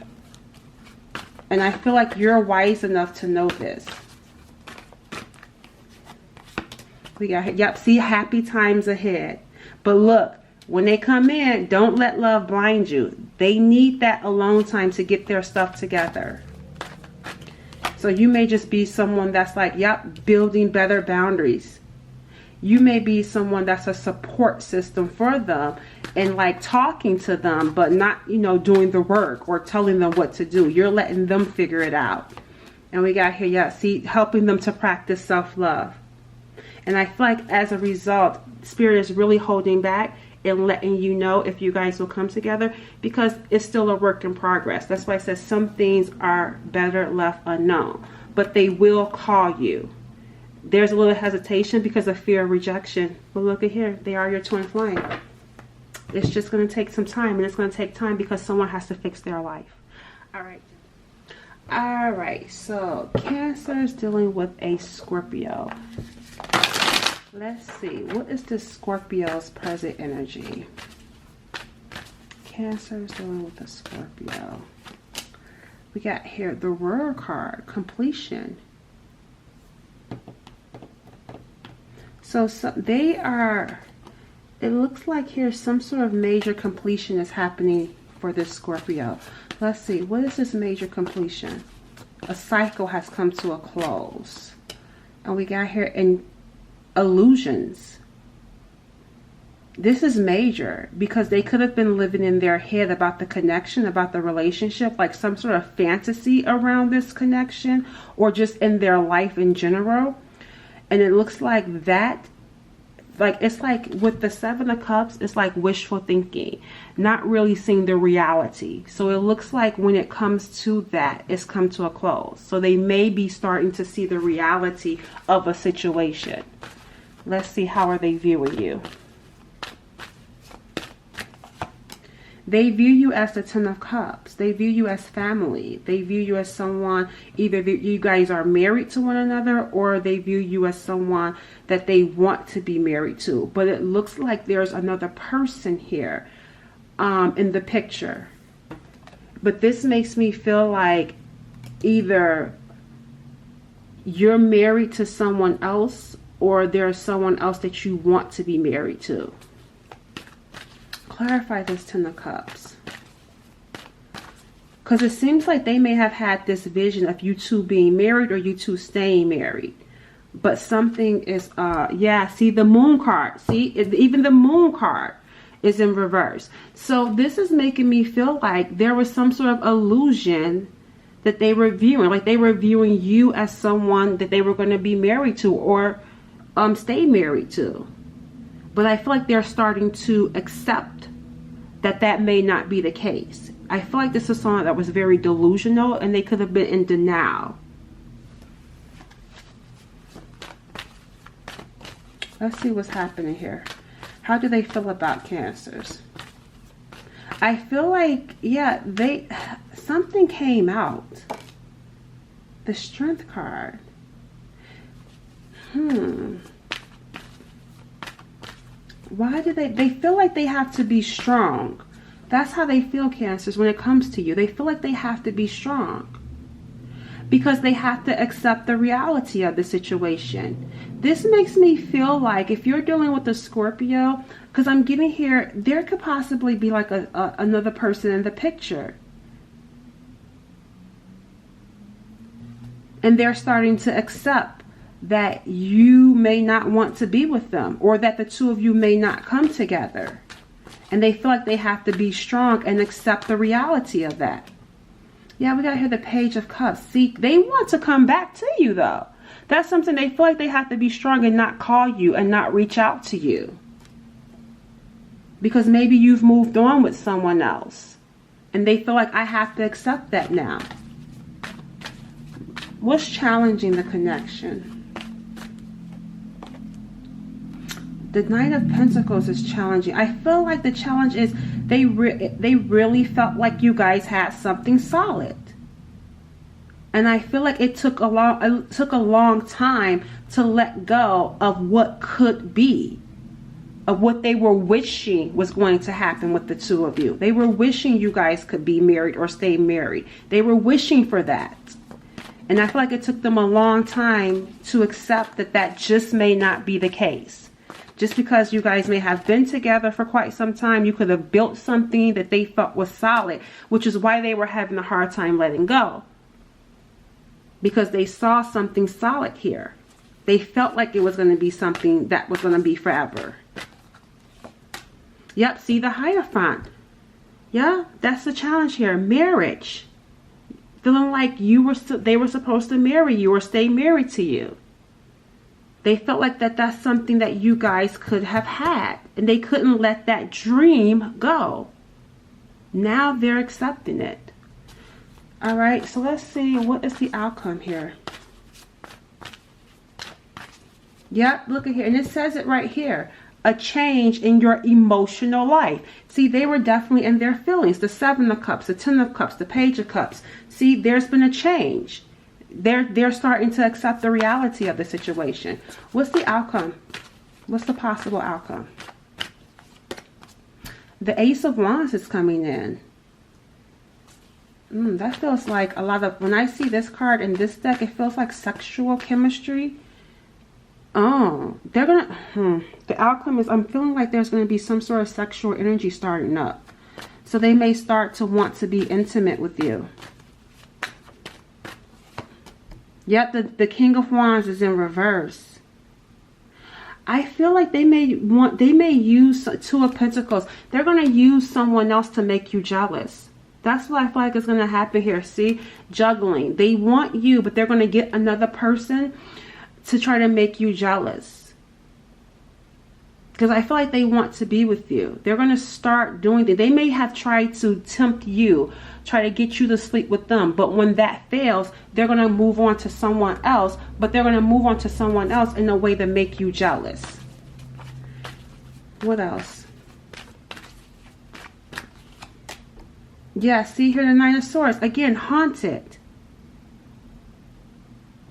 And I feel like you're wise enough to know this. We got, yep, see, happy times ahead. But look, when they come in, don't let love blind you. They need that alone time to get their stuff together. So you may just be someone that's like, yep, building better boundaries. You may be someone that's a support system for them and like talking to them, but not, you know, doing the work or telling them what to do. You're letting them figure it out. And we got here, yeah, see, helping them to practice self-love. And I feel like as a result, Spirit is really holding back and letting you know if you guys will come together, because it's still a work in progress. That's why I said some things are better left unknown, but they will call you. There's a little hesitation because of fear of rejection. But look at here, they are your twin flame. It's just going to take some time, and it's going to take time because someone has to fix their life. All right. All right, so Cancer is dealing with a Scorpio. Let's see, what is the Scorpio's present energy? Cancer is dealing with a Scorpio. We got here the World card, completion. So they are, it looks like here some sort of major completion is happening for this Scorpio. Let's see, what is this major completion? A cycle has come to a close. And we got here in illusions. This is major because they could have been living in their head about the connection, about the relationship, like some sort of fantasy around this connection, or just in their life in general. And it looks like that, like it's like with the Seven of Cups, it's like wishful thinking, not really seeing the reality. So it looks like when it comes to that, it's come to a close. So they may be starting to see the reality of a situation. Let's see, how are they viewing you? They view you as the Ten of Cups. They view you as family. They view you as someone, either you guys are married to one another, or they view you as someone that they want to be married to. But it looks like there's another person here in the picture. But this makes me feel like either you're married to someone else, or there's someone else that you want to be married to. Clarify this Ten of Cups. Because it seems like they may have had this vision of you two being married or you two staying married. But something is, yeah, see the Moon card. See, even the Moon card is in reverse. So this is making me feel like there was some sort of illusion that they were viewing. Like they were viewing you as someone that they were going to be married to or stay married to. But I feel like they're starting to accept that that may not be the case. I feel like this is someone that was very delusional and they could have been in denial. Let's see what's happening here. How do they feel about Cancers? I feel like, yeah, something came out. The Strength card. Why do they feel like they have to be strong? That's how they feel, Cancers, when it comes to you. They feel like they have to be strong because they have to accept the reality of the situation. This makes me feel like if you're dealing with a Scorpio, because I'm getting here, there could possibly be like another person in the picture. And they're starting to accept that you may not want to be with them, or that the two of you may not come together. And they feel like they have to be strong and accept the reality of that. Yeah, we got here the Page of Cups. See, they want to come back to you though. That's something they feel like they have to be strong and not call you and not reach out to you. Because maybe you've moved on with someone else. And they feel like I have to accept that now. What's challenging the connection? The Knight of Pentacles is challenging. I feel like the challenge is they really felt like you guys had something solid. And I feel like it took a long time to let go of what could be, of what they were wishing was going to happen with the two of you. They were wishing you guys could be married or stay married. They were wishing for that. And I feel like it took them a long time to accept that that just may not be the case. Just because you guys may have been together for quite some time, you could have built something that they felt was solid, which is why they were having a hard time letting go. Because they saw something solid here. They felt like it was going to be something that was going to be forever. Yep, see the Hierophant. Yeah, that's the challenge here. Marriage. Feeling like they were supposed to marry you or stay married to you. They felt like that's something that you guys could have had. And they couldn't let that dream go. Now they're accepting it. Alright, so let's see, what is the outcome here? Yep, look at here. And it says it right here. A change in your emotional life. See, they were definitely in their feelings. The Seven of Cups, the Ten of Cups, the Page of Cups. See, there's been a change. They're starting to accept the reality of the situation. What's the outcome? What's the possible outcome? The Ace of Wands is coming in. That feels like a lot of, when I see this card in this deck, it feels like sexual chemistry. Oh, they're gonna, the outcome is, I'm feeling like there's going to be some sort of sexual energy starting up. So they may start to want to be intimate with you. Yep, the King of Wands is in reverse. I feel like they may use Two of Pentacles. They're going to use someone else to make you jealous. That's what I feel like is going to happen here. See, juggling. They want you, but they're going to get another person to try to make you jealous. Because I feel like they want to be with you. They're going to start doing that. They may have tried to tempt you, try to get you to sleep with them. But when that fails, they're going to move on to someone else. But they're going to move on to someone else in a way to make you jealous. What else? Yeah, see here the Nine of Swords. Again, haunted.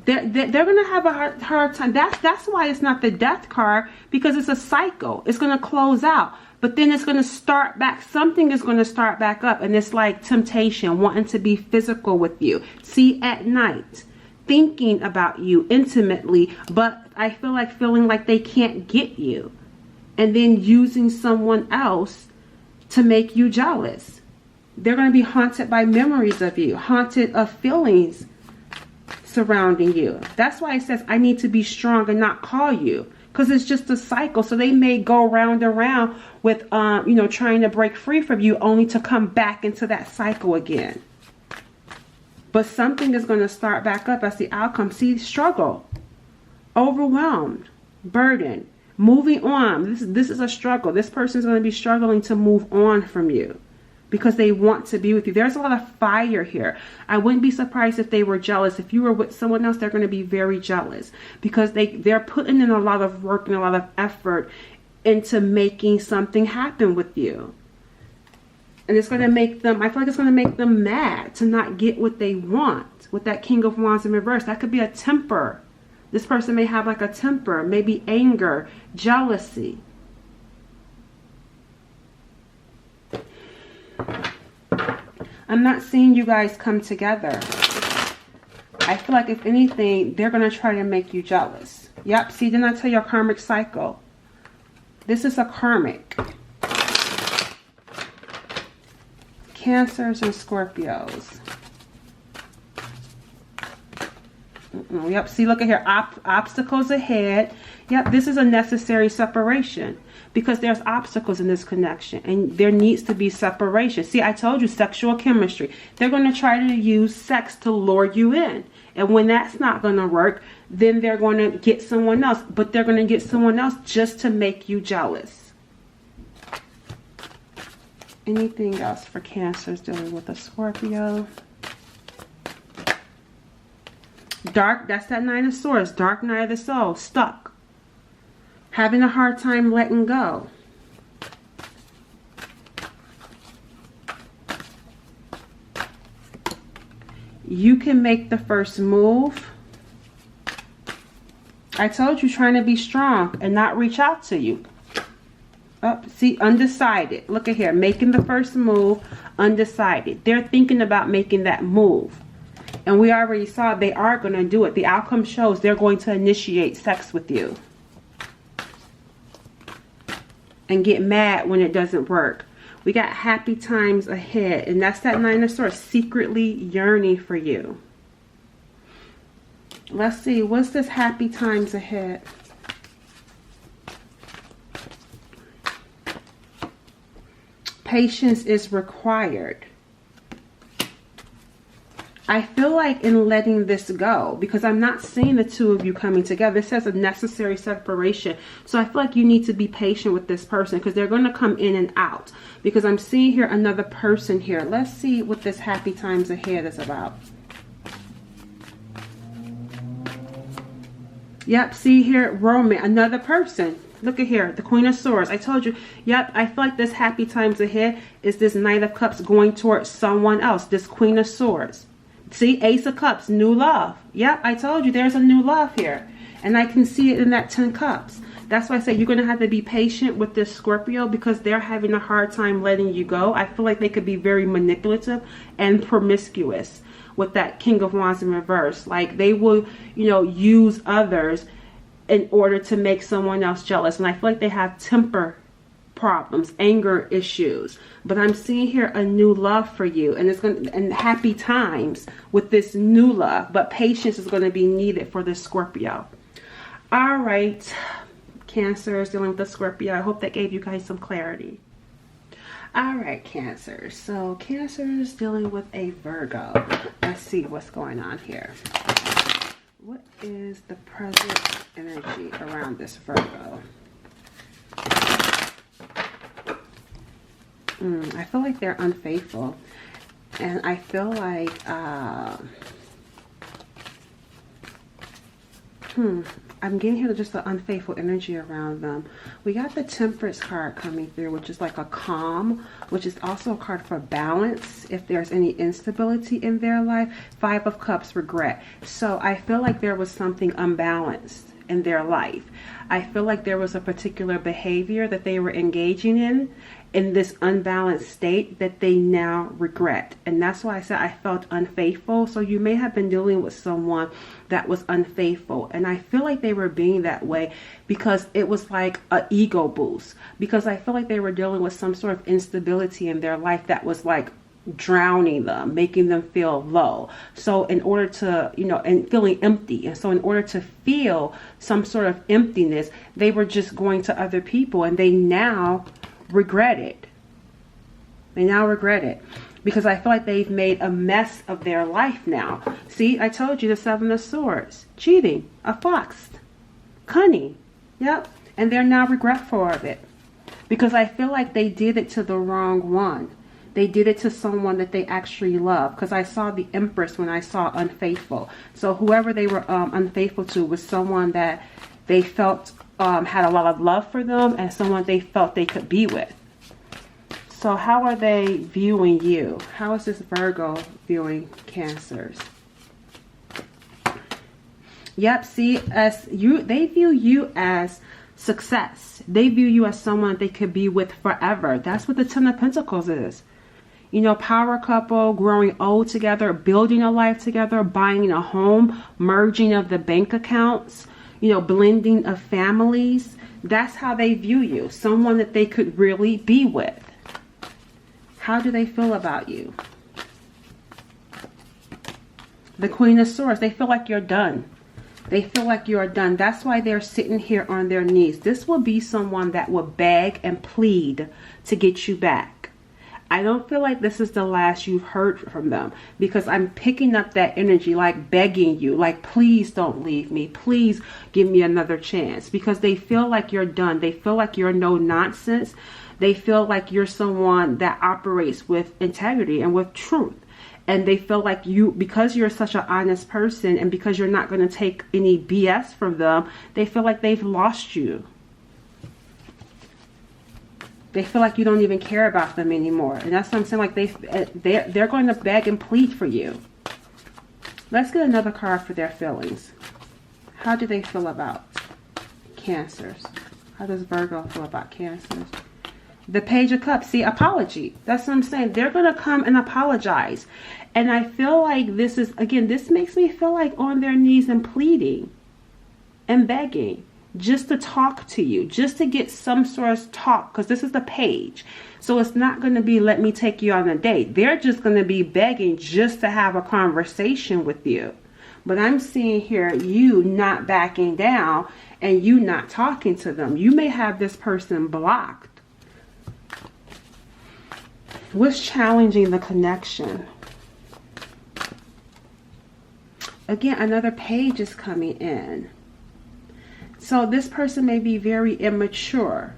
They're going to have a hard time. That's why it's not the Death card, because it's a cycle. It's going to close out. But then it's going to start back. Something is going to start back up. And it's like temptation, wanting to be physical with you. See, at night, thinking about you intimately. But I feel like feeling like they can't get you. And then using someone else to make you jealous. They're going to be haunted by memories of you. Haunted of feelings surrounding you. That's why it says, I need to be strong and not call you. Because it's just a cycle. So they may go round and round with, you know, trying to break free from you, only to come back into that cycle again. But something is going to start back up as the outcome. See, struggle. Overwhelmed. Burden. Moving on. This is a struggle. This person is going to be struggling to move on from you. Because they want to be with you. There's a lot of fire here. I wouldn't be surprised if they were jealous. If you were with someone else, they're going to be very jealous. Because they're putting in a lot of work and a lot of effort into making something happen with you. And it's going to make them, I feel like it's going to make them mad to not get what they want. With that King of Wands in reverse. That could be a temper. This person may have like a temper. Maybe anger, jealousy. I'm not seeing you guys come together. I feel like if anything, they're going to try to make you jealous. Yep, see, didn't I tell you a karmic cycle? This is a karmic. Cancers and Scorpios. Yep, see, look at here. Obstacles ahead. Yep, this is a necessary separation. Because there's obstacles in this connection. And there needs to be separation. See, I told you, sexual chemistry. They're going to try to use sex to lure you in. And when that's not going to work, then they're going to get someone else. But they're going to get someone else just to make you jealous. Anything else for Cancers dealing with a Scorpio? Dark, that's that Nine of Swords. Dark night of the soul. Stuck. having a hard time letting go. You can make the first move. I told you, trying to be strong and not reach out to you. Oh, see, undecided. Look at here, making the first move, undecided. They're thinking about making that move. And we already saw they are going to do it. The outcome shows they're going to initiate sex with you. And get mad when it doesn't work. We got happy times ahead. And that's that Nine of Swords, secretly yearning for you. Let's see, what's this happy times ahead? Patience is required. I feel like in letting this go, because I'm not seeing the two of you coming together. It says a necessary separation. So I feel like you need to be patient with this person because they're going to come in and out. Because I'm seeing here another person here. Let's see what this happy times ahead is about. Yep, see here, romance, another person. Look at here, the Queen of Swords. I told you, yep, I feel like this happy times ahead is this Knight of Cups going towards someone else, this Queen of Swords. See, Ace of Cups, new love. Yep, I told you there's a new love here. And I can see it in that 10 Cups. That's why I say you're going to have to be patient with this Scorpio because they're having a hard time letting you go. I feel like they could be very manipulative and promiscuous with that King of Wands in reverse. Like they will, you know, use others in order to make someone else jealous. And I feel like they have temper problems, anger issues. But I'm seeing here a new love for you, and it's going to, and happy times with this new love. But patience is going to be needed for this Scorpio. All right, Cancer is dealing with the Scorpio. I hope that gave you guys some clarity. All right, Cancer. So Cancer is dealing with a Virgo. Let's see what's going on here. What is the present energy around this Virgo? I feel like they're unfaithful. And I feel like, I'm getting here just the unfaithful energy around them. We got the Temperance card coming through, which is like a calm, which is also a card for balance if there's any instability in their life. Five of Cups, regret. So I feel like there was something unbalanced in their life. I feel like there was a particular behavior that they were engaging in this unbalanced state that they now regret. And that's why I said I felt unfaithful. So you may have been dealing with someone that was unfaithful. And I feel like they were being that way because it was like an ego boost. Because I feel like they were dealing with some sort of instability in their life that was like drowning them, making them feel low. So in order to, you know, and feeling empty. And so in order to feel some sort of emptiness, they were just going to other people, and they now regret it. They now regret it because I feel like they've made a mess of their life now. See, I told you the Seven of Swords, cheating, a fox, cunning. Yep. And they're now regretful of it because I feel like they did it to the wrong one. They did it to someone that they actually love, because I saw the Empress when I saw unfaithful. So whoever they were unfaithful to was someone that they felt had a lot of love for them and someone they felt they could be with. So how are they viewing you? How is this Virgo viewing Cancers? Yep, see, as you, they view you as success. They view you as someone they could be with forever. That's what the Ten of Pentacles is. You know, power couple, growing old together, building a life together, buying a home, merging of the bank accounts, you know, blending of families. That's how they view you. Someone that they could really be with. How do they feel about you? The Queen of Swords, they feel like you're done. They feel like you're done. That's why they're sitting here on their knees. This will be someone that will beg and plead to get you back. I don't feel like this is the last you've heard from them, because I'm picking up that energy, like begging you, like, please don't leave me. Please give me another chance, because they feel like you're done. They feel like you're no nonsense. They feel like you're someone that operates with integrity and with truth. And they feel like you, because you're such an honest person and because you're not going to take any BS from them, they feel like they've lost you. They feel like you don't even care about them anymore. And that's what I'm saying. Like they're going to beg and plead for you. Let's get another card for their feelings. How do they feel about Cancers? How does Virgo feel about Cancers? The Page of Cups. See, apology. That's what I'm saying. They're going to come and apologize. And I feel like this is, again, this makes me feel like on their knees and pleading and begging just to talk to you, just to get some sort of talk, because this is the Page. So it's not going to be, let me take you on a date. They're just going to be begging just to have a conversation with you. But I'm seeing here you not backing down and you not talking to them. You may have this person blocked. What's challenging the connection? Again, another Page is coming in. So this person may be very immature.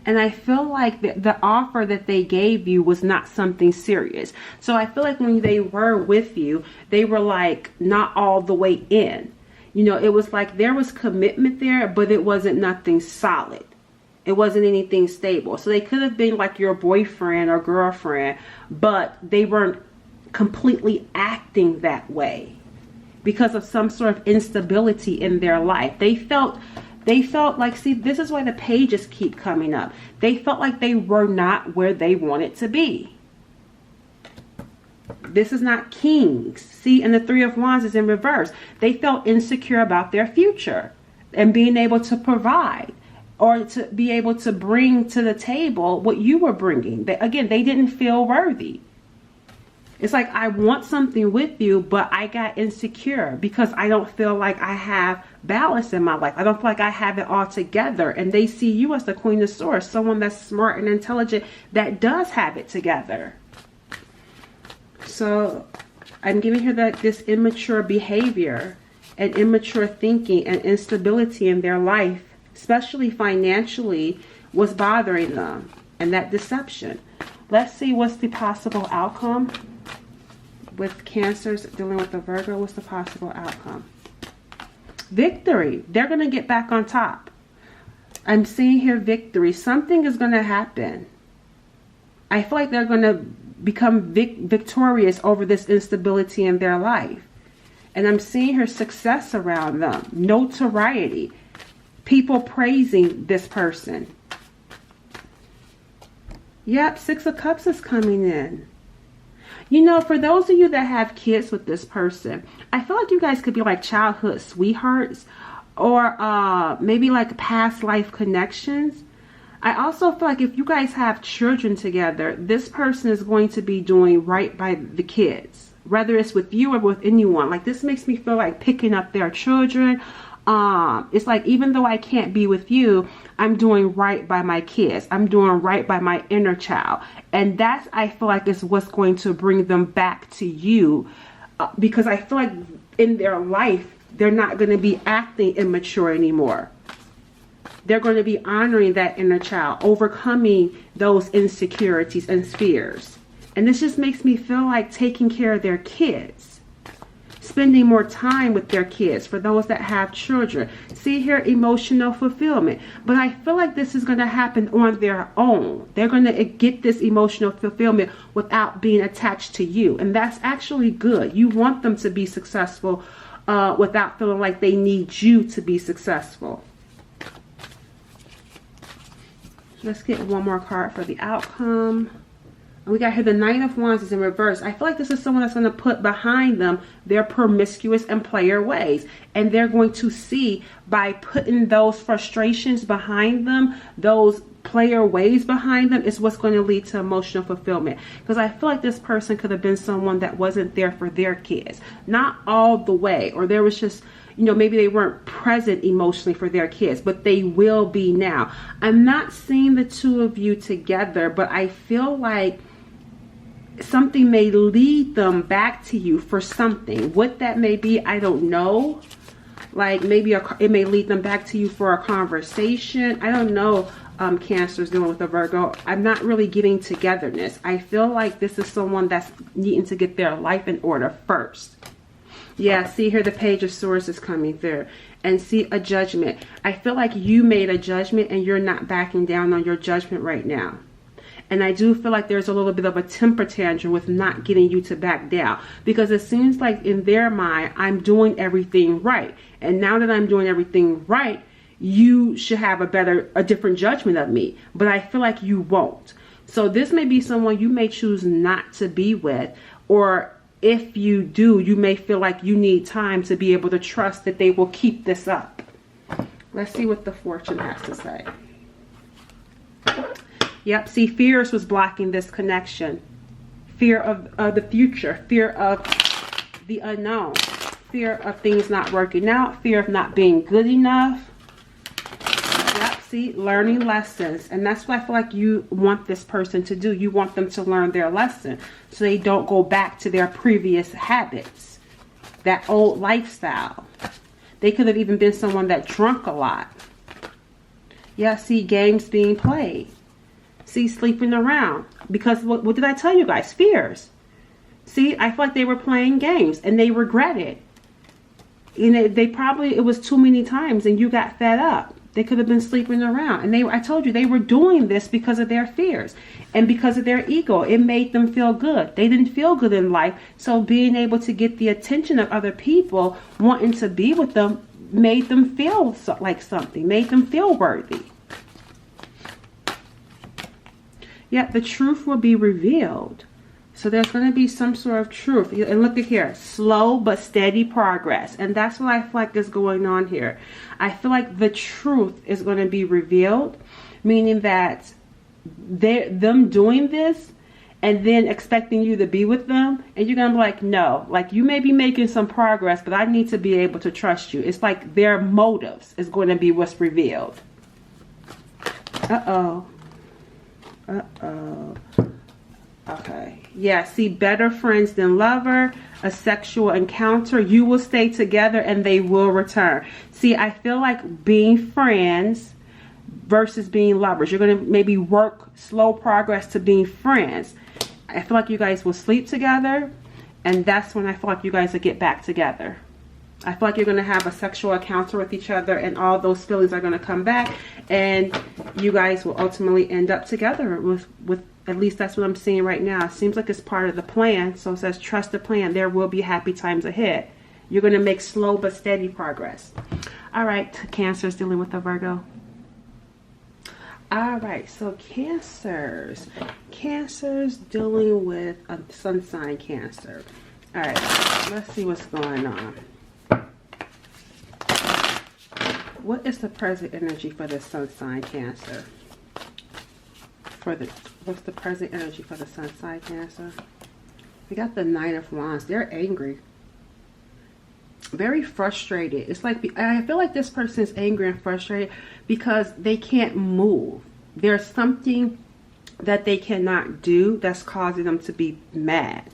And I feel like the offer that they gave you was not something serious. So I feel like when they were with you, they were like not all the way in. You know, it was like there was commitment there, but it wasn't nothing solid. It wasn't anything stable. So they could have been like your boyfriend or girlfriend, but they weren't completely acting that way because of some sort of instability in their life. They felt like, see, this is why the Pages keep coming up. They felt like they were not where they wanted to be. This is not Kings. See, and the Three of Wands is in reverse. They felt insecure about their future and being able to provide or to be able to bring to the table what you were bringing. Again, they didn't feel worthy. It's like, I want something with you, but I got insecure because I don't feel like I have balance in my life. I don't feel like I have it all together. And they see you as the Queen of Swords, someone that's smart and intelligent that does have it together. So I'm giving her that this immature behavior and immature thinking and instability in their life, especially financially, was bothering them. And that deception. Let's see what's the possible outcome. With Cancers dealing with the Virgo, what's the possible outcome? Victory. They're going to get back on top. I'm seeing here victory. Something is going to happen. I feel like they're going to become victorious over this instability in their life. And I'm seeing her success around them. Notoriety. People praising this person. Yep, Six of Cups is coming in. You know, for those of you that have kids with this person, I feel like you guys could be like childhood sweethearts or maybe like past life connections. I also feel like if you guys have children together, this person is going to be doing right by the kids, whether it's with you or with anyone. Like, this makes me feel like picking up their children. It's like, even though I can't be with you, I'm doing right by my kids. I'm doing right by my inner child. And that's, I feel like, is what's going to bring them back to you. Because I feel like in their life, they're not going to be acting immature anymore. They're going to be honoring that inner child, overcoming those insecurities and fears. And this just makes me feel like taking care of their kids. Spending more time with their kids for those that have children. See here, emotional fulfillment. But I feel like this is going to happen on their own. They're going to get this emotional fulfillment without being attached to you. And that's actually good. You want them to be successful without feeling like they need you to be successful. Let's get one more card for the outcome. We got here the Nine of Wands is in reverse. I feel like this is someone that's going to put behind them their promiscuous and player ways. And they're going to see, by putting those frustrations behind them, those player ways behind them, is what's going to lead to emotional fulfillment. Because I feel like this person could have been someone that wasn't there for their kids. Not all the way. Or there was just, you know, maybe they weren't present emotionally for their kids, but they will be now. I'm not seeing the two of you together, but I feel like something may lead them back to you for something. What that may be, I don't know. Like, maybe it may lead them back to you for a conversation. I don't know. Cancer's dealing with a Virgo. I'm not really getting togetherness. I feel like this is someone that's needing to get their life in order first. Yeah, see here, the Page of Swords is coming through. and see a judgment. I feel like you made a judgment and you're not backing down on your judgment right now. And I do feel like there's a little bit of a temper tantrum with not getting you to back down, because it seems like in their mind, I'm doing everything right. And now that I'm doing everything right, you should have a different judgment of me. But I feel like you won't. So this may be someone you may choose not to be with, or if you do, you may feel like you need time to be able to trust that they will keep this up. Let's see what the fortune has to say. Yep, see, fears was blocking this connection. Fear of the future, fear of the unknown, fear of things not working out, fear of not being good enough. Yep, see, learning lessons. And that's what I feel like you want this person to do. You want them to learn their lesson so they don't go back to their previous habits, that old lifestyle. They could have even been someone that drunk a lot. Yeah, see, games being played. See, sleeping around. Because what did I tell you guys? Fears. See, I feel like they were playing games and they regret it. And it was too many times and you got fed up. They could have been sleeping around. And I told you, they were doing this because of their fears and because of their ego. It made them feel good. They didn't feel good in life. So being able to get the attention of other people wanting to be with them made them feel like something, made them feel worthy. Yet the truth will be revealed. So there's going to be some sort of truth. And look at here, slow but steady progress. And that's what I feel like is going on here. I feel like the truth is going to be revealed, meaning that them doing this and then expecting you to be with them, and you're going to be like, no, like you may be making some progress, but I need to be able to trust you. It's like their motives is going to be what's revealed. Uh-oh. Uh-oh. Okay. Yeah, see, better friends than lover, a sexual encounter. You will stay together and they will return. See, I feel like being friends versus being lovers. You're going to maybe work slow progress to being friends. I feel like you guys will sleep together, and that's when I feel like you guys will get back together. I feel like you're going to have a sexual encounter with each other and all those feelings are going to come back and you guys will ultimately end up together with at least that's what I'm seeing right now. It seems like it's part of the plan. So it says trust the plan. There will be happy times ahead. You're going to make slow but steady progress. All right, Cancers dealing with the Virgo. All right, so Cancers dealing with a sun sign Cancer. All right, let's see what's going on. What is the present energy for the sun sign Cancer? What's the present energy for the sun sign Cancer? We got the Knight of Wands. They're angry, very frustrated. It's like, I feel like this person is angry and frustrated because they can't move. There's something that they cannot do that's causing them to be mad.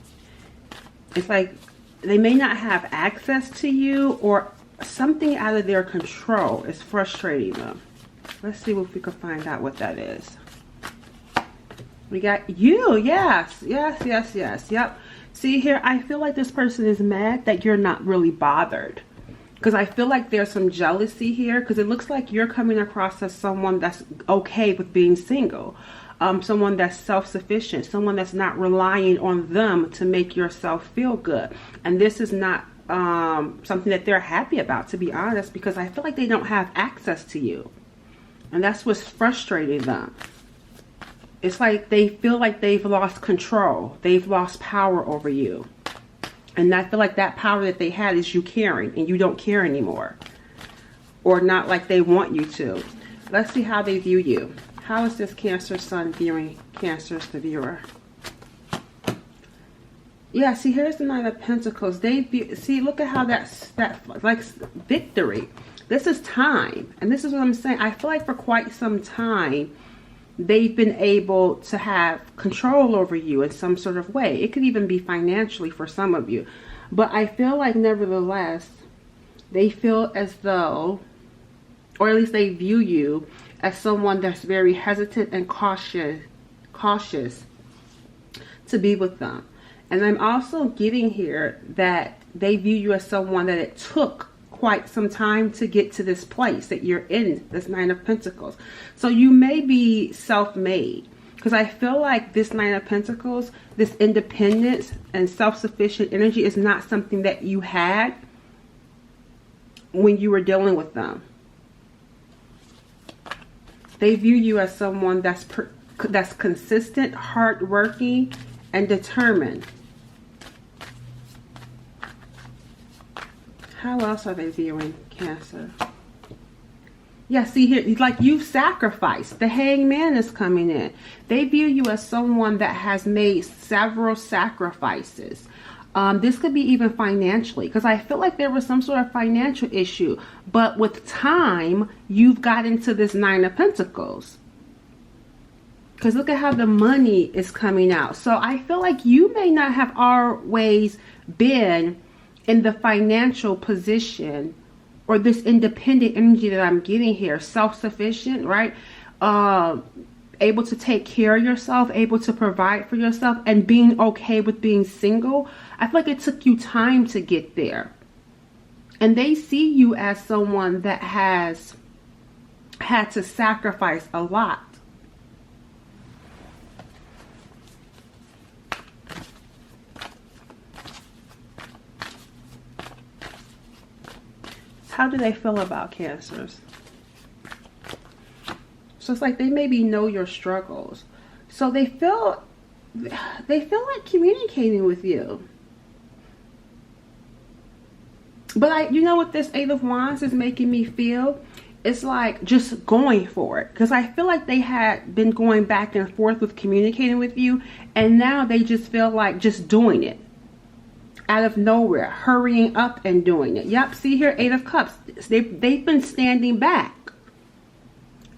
It's like they may not have access to you, or something out of their control is frustrating them. Let's see if we can find out what that is. We got you. Yes. Yep. See here, I feel like this person is mad that you're not really bothered. Because I feel like there's some jealousy here. Because it looks like you're coming across as someone that's okay with being single. Someone that's self-sufficient. Someone that's not relying on them to make yourself feel good. And this is not something that they're happy about, to be honest. Because I feel like they don't have access to you. And that's what's frustrating them. It's like they feel like they've lost control. They've lost power over you. And I feel like that power that they had is you caring, and you don't care anymore. Or not like they want you to. Let's see how they view you. How is this Cancer sun viewing Cancer's the viewer? Yeah, see, here's the Knight of Pentacles. They view, see, look at how that's like victory. This is time. And this is what I'm saying. I feel like for quite some time, they've been able to have control over you in some sort of way. It could even be financially for some of you. But I feel like nevertheless, they feel as though, or at least they view you as someone that's very hesitant and cautious to be with them. And I'm also getting here that they view you as someone that it took quite some time to get to this place that you're in, this Nine of Pentacles. So you may be self-made, because I feel like this Nine of Pentacles, this independence and self-sufficient energy is not something that you had when you were dealing with them. They view you as someone that's consistent, hardworking, and determined. How else are they viewing Cancer? Yeah, see here, like you've sacrificed. The Hangman is coming in. They view you as someone that has made several sacrifices. This could be even financially, because I feel like there was some sort of financial issue. But with time, you've got into this Nine of Pentacles. Because look at how the money is coming out. So I feel like you may not have always been in the financial position or this independent energy that I'm getting here. Self-sufficient, right? Able to take care of yourself, able to provide for yourself, and being okay with being single. I feel like it took you time to get there. And they see you as someone that has had to sacrifice a lot. How do they feel about Cancers? So it's like they maybe know your struggles. So they feel like communicating with you. But you know what this Eight of Wands is making me feel? It's like just going for it. Because I feel like they had been going back and forth with communicating with you. And now they just feel like just doing it. Out of nowhere, hurrying up and doing it. Yep, see here, Eight of Cups. They've been standing back.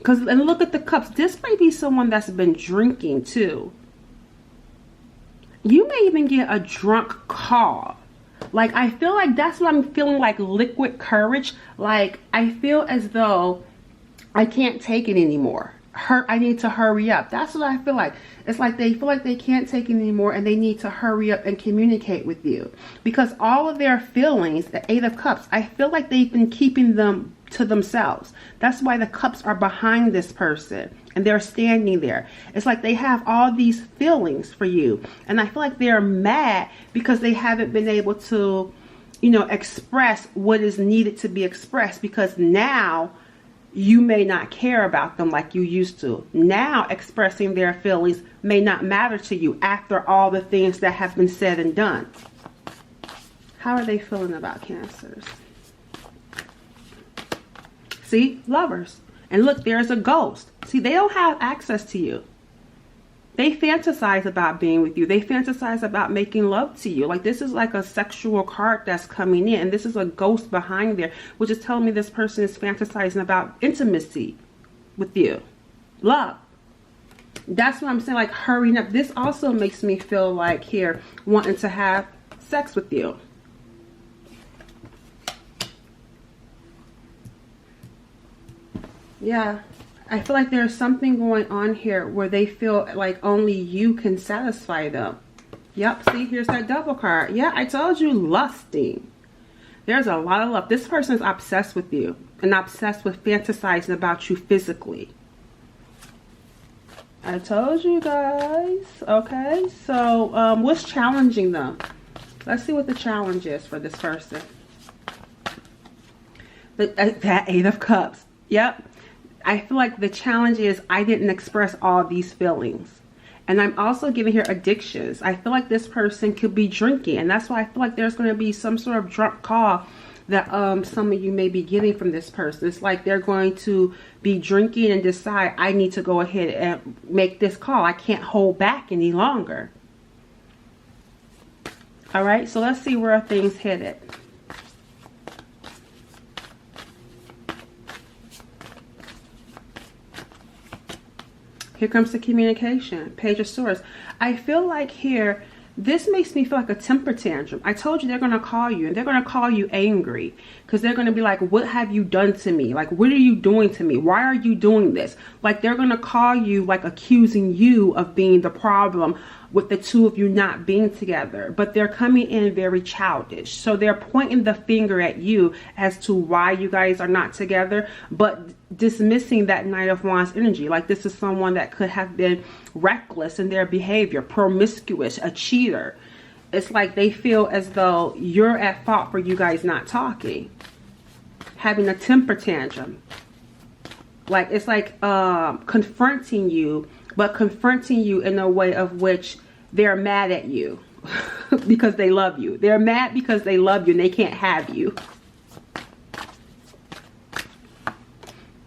And look at the cups. This may be someone that's been drinking too. You may even get a drunk call. Like, I feel like that's what I'm feeling, like liquid courage. Like, I feel as though I can't take it anymore. I need to hurry up. That's what I feel like. It's like they feel like they can't take it anymore and they need to hurry up and communicate with you. Because all of their feelings, the Eight of Cups, I feel like they've been keeping them to themselves. That's why the cups are behind this person and they're standing there. It's like they have all these feelings for you. And I feel like they're mad because they haven't been able to, you know, express what is needed to be expressed, because now you may not care about them like you used to. Now expressing their feelings may not matter to you after all the things that have been said and done. How are they feeling about Cancers? See, Lovers. And look, there's a ghost. See, they don't have access to you. They fantasize about being with you. They fantasize about making love to you. Like, this is like a sexual card that's coming in. And this is a ghost behind there, which is telling me this person is fantasizing about intimacy with you. Love. That's what I'm saying, like hurrying up. This also makes me feel like here, wanting to have sex with you. Yeah. I feel like there's something going on here where they feel like only you can satisfy them. Yep, see, here's that double card. Yeah, I told you, lusting. There's a lot of love. This person is obsessed with you and obsessed with fantasizing about you physically. I told you guys. Okay, so what's challenging them? Let's see what the challenge is for this person. That Eight of Cups. Yep. I feel like the challenge is I didn't express all these feelings. And I'm also giving here addictions. I feel like this person could be drinking. And that's why I feel like there's going to be some sort of drunk call that some of you may be getting from this person. It's like they're going to be drinking and decide, I need to go ahead and make this call. I can't hold back any longer. All right, so let's see where things headed. Here comes the communication. Page of Swords. I feel like here, this makes me feel like a temper tantrum. I told you they're going to call you, and they're going to call you angry. Because they're going to be like, what have you done to me? Like, what are you doing to me? Why are you doing this? Like, they're going to call you, like, accusing you of being the problem with the two of you not being together, but they're coming in very childish. So they're pointing the finger at you as to why you guys are not together, but dismissing that Knight of Wands energy. Like this is someone that could have been reckless in their behavior, promiscuous, a cheater. It's like they feel as though you're at fault for you guys not talking, having a temper tantrum. Like it's like confronting you, but confronting you in a way of which they're mad at you because they love you. They're mad because they love you and they can't have you.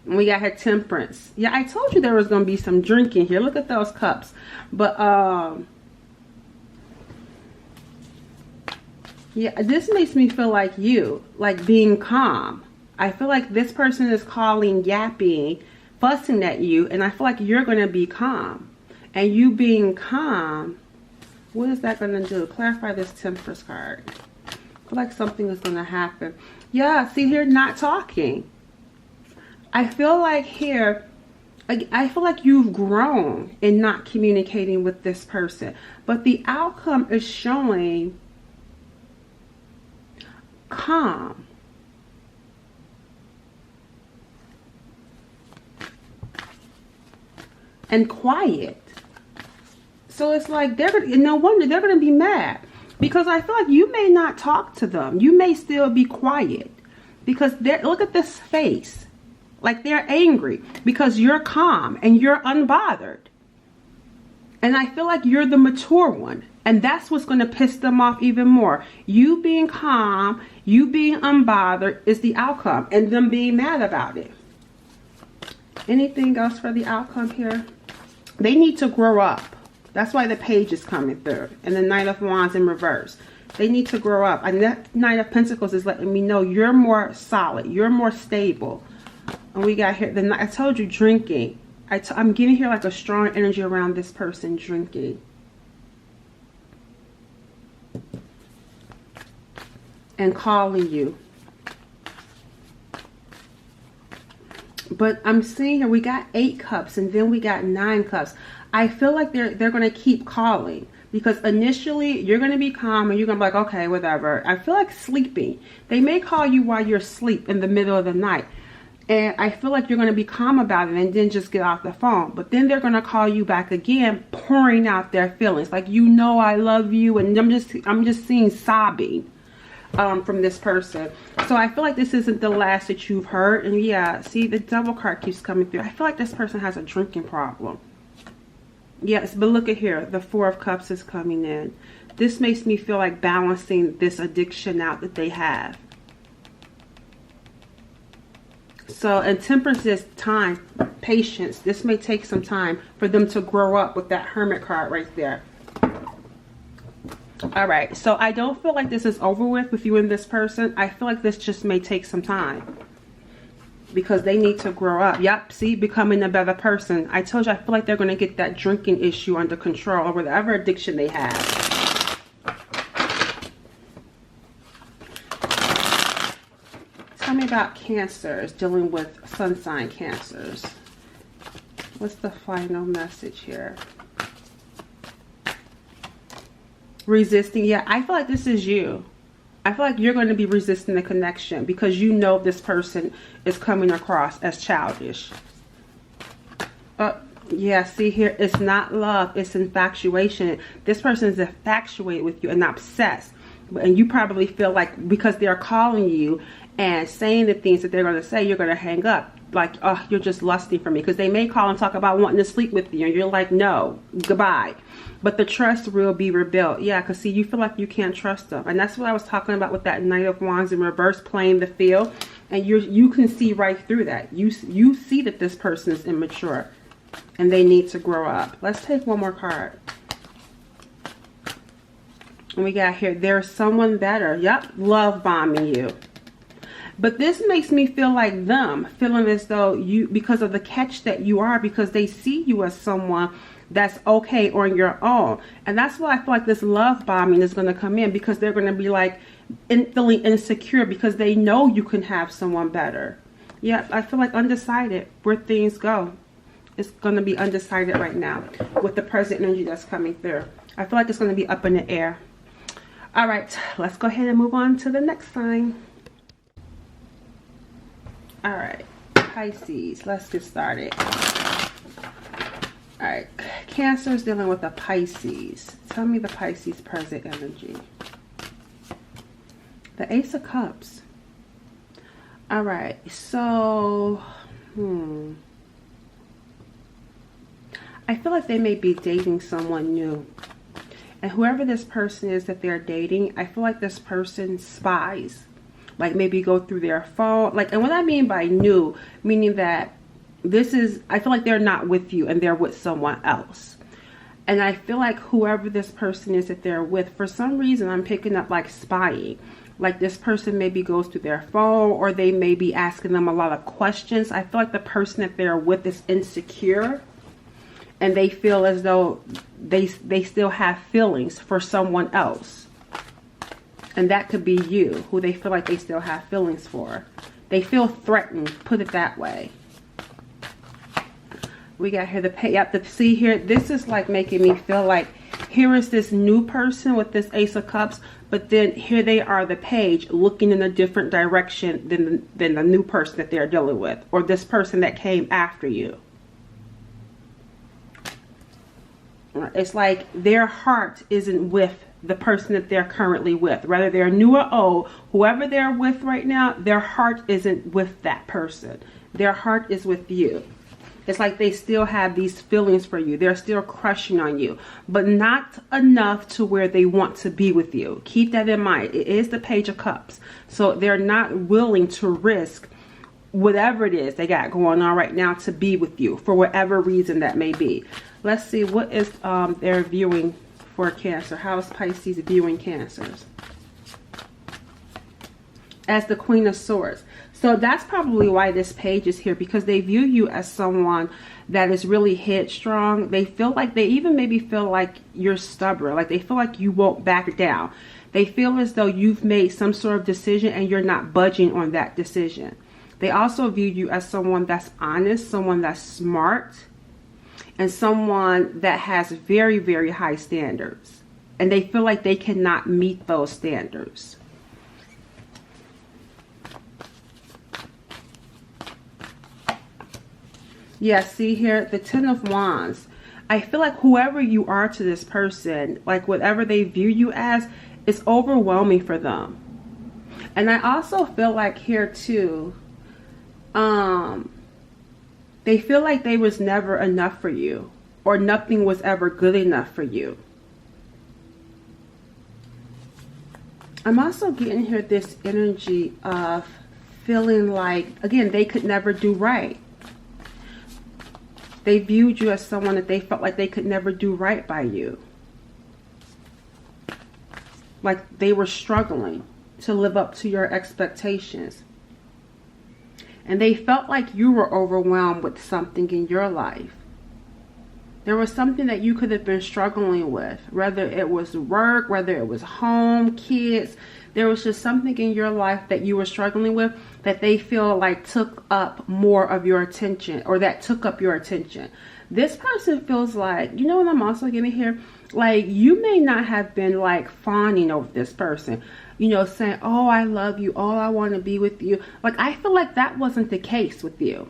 And we got her Temperance. Yeah, I told you there was going to be some drinking here. Look at those cups. But yeah, this makes me feel like you, like being calm. I feel like this person is calling, yapping, fussing at you, and I feel like you're going to be calm. And you being calm, what is that going to do? Clarify this Temperance card. I feel like something is going to happen. Yeah, see here, not talking. I feel like here, I feel like you've grown in not communicating with this person. But the outcome is showing calm. And quiet. So it's like no wonder they're going to be mad, because I feel like you may not talk to them. You may still be quiet because look at this face. Like they're angry because you're calm and you're unbothered. And I feel like you're the mature one, and that's what's going to piss them off even more. You being calm, you being unbothered is the outcome, and them being mad about it. Anything else for the outcome here? They need to grow up. That's why the Page is coming through. And the Knight of Wands in reverse. They need to grow up. And that Knight of Pentacles is letting me know you're more solid. You're more stable. And we got here, I told you, drinking. I'm getting here like a strong energy around this person drinking. And calling you. But I'm seeing here we got 8 cups and then we got 9 cups. I feel like they're going to keep calling, because initially you're going to be calm and you're going to be like, okay, whatever. I feel like sleeping. They may call you while you're asleep in the middle of the night. And I feel like you're going to be calm about it and then just get off the phone. But then they're going to call you back again, pouring out their feelings. Like, you know, I love you. And I'm just seeing sobbing from this person. So I feel like this isn't the last that you've heard. And yeah, see, the Devil card keeps coming through. I feel like this person has a drinking problem. Yes, but look at here. The 4 of Cups is coming in. This makes me feel like balancing this addiction out that they have. So, and Temperance is time, patience. This may take some time for them to grow up with that Hermit card right there. All right, so I don't feel like this is over with you and this person. I feel like this just may take some time, because they need to grow up. Yep, see, becoming a better person. I told you, I feel like they're going to get that drinking issue under control, or whatever addiction they have. Tell me about Cancers, dealing with sun sign Cancers. What's the final message here? Resisting. Yeah, I feel like this is you. I feel like you're going to be resisting the connection because you know this person is coming across as childish. Yeah, see here, it's not love, it's infatuation. This person is infatuated with you and obsessed. And you probably feel like because they're calling you and saying the things that they're going to say, you're going to hang up. Like, oh, you're just lusting for me. Because they may call and talk about wanting to sleep with you. And you're like, no, goodbye. But the trust will be rebuilt. Yeah, because see, you feel like you can't trust them. And that's what I was talking about with that Knight of Wands in reverse, playing the field. And you can see right through that. You see that this person is immature. And they need to grow up. Let's take one more card. And we got here, there's someone better. Yep, love bombing you. But this makes me feel like them, feeling as though you, because of the catch that you are, because they see you as someone that's okay on your own. And that's why I feel like this love bombing is going to come in, because they're going to be like feeling insecure because they know you can have someone better. Yeah, I feel like undecided where things go. It's going to be undecided right now with the present energy that's coming through. I feel like it's going to be up in the air. All right, let's go ahead and move on to the next sign. All right, Pisces, let's get started. All right, Cancer is dealing with a Pisces. Tell me the Pisces present energy. The Ace of Cups. All right, so, I feel like they may be dating someone new. And whoever this person is that they're dating, I feel like this person spies. Like maybe go through their phone. Like, and what I mean by new, meaning that this is, I feel like they're not with you and they're with someone else. And I feel like whoever this person is that they're with, for some reason I'm picking up like spying. Like this person maybe goes through their phone, or they may be asking them a lot of questions. I feel like the person that they're with is insecure. And they feel as though they still have feelings for someone else. And that could be you, who they feel like they still have feelings for. They feel threatened, put it that way. We got here you have to see here, this is like making me feel like here is this new person with this Ace of Cups, but then here they are, the Page, looking in a different direction than the new person that they're dealing with, or this person that came after you. It's like their heart isn't with the person that they're currently with. Whether they're new or old, whoever they're with right now, their heart isn't with that person. Their heart is with you. It's like they still have these feelings for you. They're still crushing on you, but not enough to where they want to be with you. Keep that in mind. It is the Page of Cups. So they're not willing to risk whatever it is they got going on right now to be with you for whatever reason that may be. Let's see, what is their viewing for Cancer? How is Pisces viewing Cancers? As the Queen of Swords. So that's probably why this Page is here, because they view you as someone that is really headstrong. They feel like, they even maybe feel like you're stubborn. Like they feel like you won't back down. They feel as though you've made some sort of decision and you're not budging on that decision. They also view you as someone that's honest, someone that's smart, and someone that has very, very high standards. And they feel like they cannot meet those standards. Yeah, see here, the Ten of Wands. I feel like whoever you are to this person, like whatever they view you as, is overwhelming for them. And I also feel like here too, they feel like they was never enough for you, or nothing was ever good enough for you. I'm also getting here this energy of feeling like, again, they could never do right. They viewed you as someone that they felt like they could never do right by you. Like they were struggling to live up to your expectations. And they felt like you were overwhelmed with something in your life. There was something that you could have been struggling with, whether it was work, whether it was home, kids. There was just something in your life that you were struggling with that they feel like took up more of your attention, or that took up your attention. This person feels like, you know what I'm also getting here? Like you may not have been like fawning over this person, you know, saying, oh, I love you, oh, I want to be with you. Like I feel like that wasn't the case with you.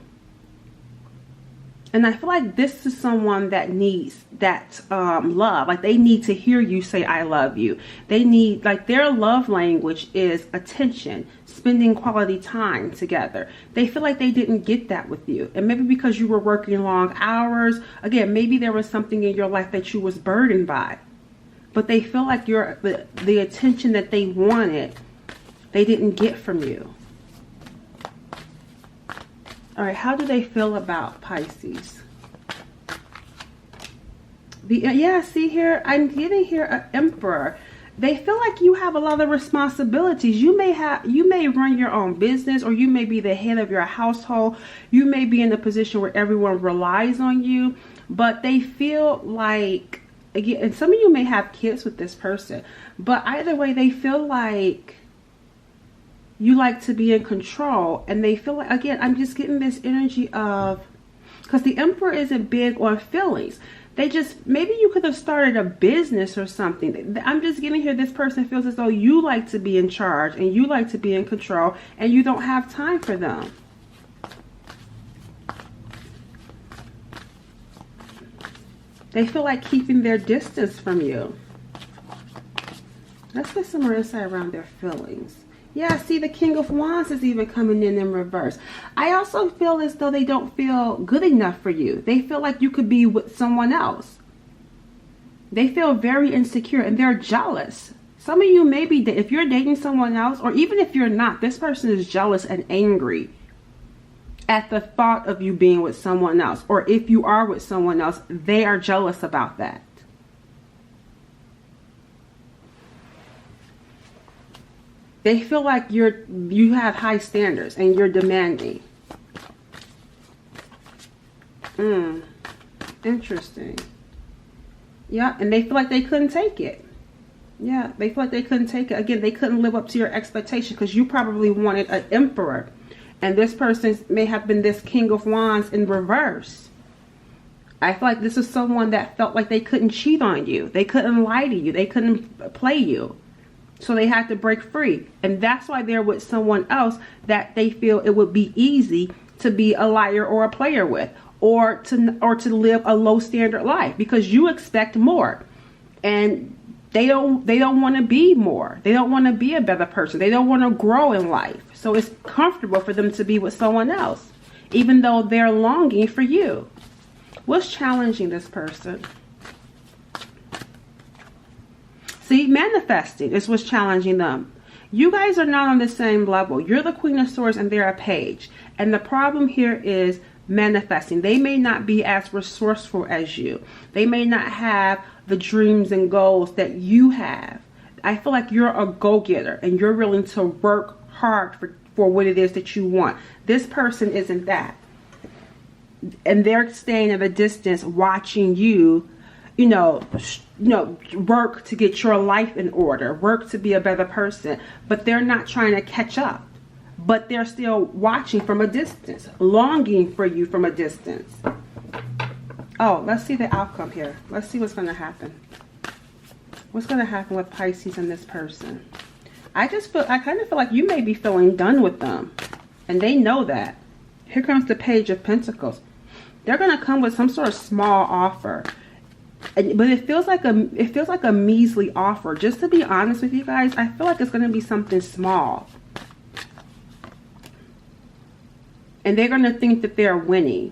And I feel like this is someone that needs that love. Like they need to hear you say, I love you. They need, like their love language is attention, spending quality time together. They feel like they didn't get that with you. And maybe because you were working long hours. Again, maybe there was something in your life that you was burdened by. But they feel like the attention that they wanted, they didn't get from you. All right, how do they feel about Pisces? Yeah, see here, I'm getting here an Emperor. They feel like you have a lot of responsibilities. You may run your own business, or you may be the head of your household. You may be in a position where everyone relies on you, but they feel like, again, and some of you may have kids with this person, but either way, they feel like you like to be in control. And they feel like, again, I'm just getting this energy of, because the Emperor isn't big on feelings. They just, maybe you could have started a business or something. I'm just getting here, this person feels as though you like to be in charge and you like to be in control and you don't have time for them. They feel like keeping their distance from you. Let's get some more insight around their feelings. Yeah, see, the King of Wands is even coming in reverse. I also feel as though they don't feel good enough for you. They feel like you could be with someone else. They feel very insecure and they're jealous. Some of you may be, if you're dating someone else, or even if you're not, this person is jealous and angry at the thought of you being with someone else. Or if you are with someone else, they are jealous about that. They feel like you have high standards and you're demanding. Interesting. Yeah, and they feel like they couldn't take it. Yeah, they feel like they couldn't take it. Again, they couldn't live up to your expectation because you probably wanted an emperor. And this person may have been this King of Wands in reverse. I feel like this is someone that felt like they couldn't cheat on you. They couldn't lie to you. They couldn't play you. So they had to break free. And that's why they're with someone else that they feel it would be easy to be a liar or a player with, or to live a low standard life, because you expect more. And they don't want to be more. They don't want to be a better person. They don't want to grow in life. So it's comfortable for them to be with someone else, even though they're longing for you. What's challenging this person? See, manifesting is what's challenging them. You guys are not on the same level. You're the Queen of Swords and they're a Page. And the problem here is manifesting. They may not be as resourceful as you. They may not have the dreams and goals that you have. I feel like you're a go-getter and you're willing to work hard for what it is that you want. This person isn't that. And they're staying at a distance watching you, work to get your life in order, work to be a better person, but they're not trying to catch up, but they're still watching from a distance, longing for you from a distance. Oh, let's see the outcome here. Let's see what's going to happen. What's going to happen with Pisces and this person? I kind of feel like you may be feeling done with them, and they know that. Here comes the Page of Pentacles. They're going to come with some sort of small offer. But it feels like a measly offer. Just to be honest with you guys, I feel like it's going to be something small. And they're going to think that they're winning.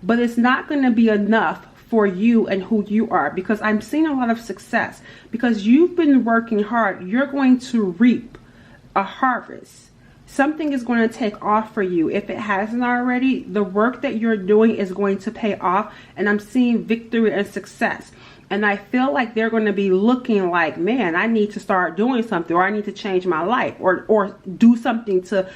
But it's not going to be enough for you and who you are, because I'm seeing a lot of success. Because you've been working hard, you're going to reap a harvest. Something is going to take off for you. If it hasn't already, the work that you're doing is going to pay off. And I'm seeing victory and success. And I feel like they're going to be looking like, man, I need to start doing something, or I need to change my life, or do something to,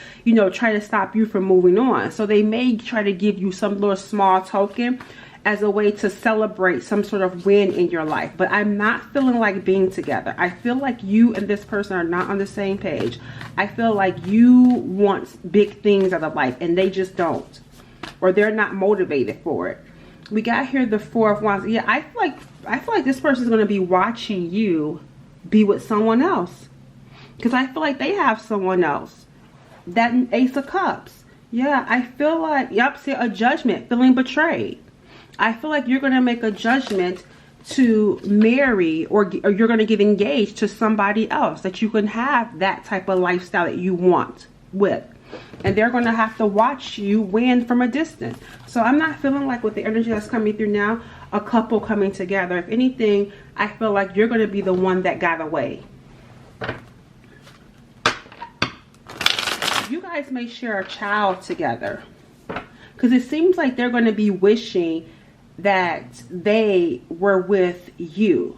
try to stop you from moving on. So they may try to give you some little small token as a way to celebrate some sort of win in your life. But I'm not feeling like being together. I feel like you and this person are not on the same page. I feel like you want big things out of life and they just don't, or they're not motivated for it. We got here the Four of Wands. Yeah, I feel like this person is going to be watching you be with someone else, because I feel like they have someone else. That Ace of Cups. Yeah, I feel like, yep, see, a judgment, feeling betrayed. I feel like you're going to make a judgment to marry, or you're going to get engaged to somebody else that you can have that type of lifestyle that you want with. And they're going to have to watch you win from a distance. So I'm not feeling like, with the energy that's coming through now, a couple coming together. If anything, I feel like you're going to be the one that got away. You guys may share a child together, because it seems like they're going to be wishing that they were with you.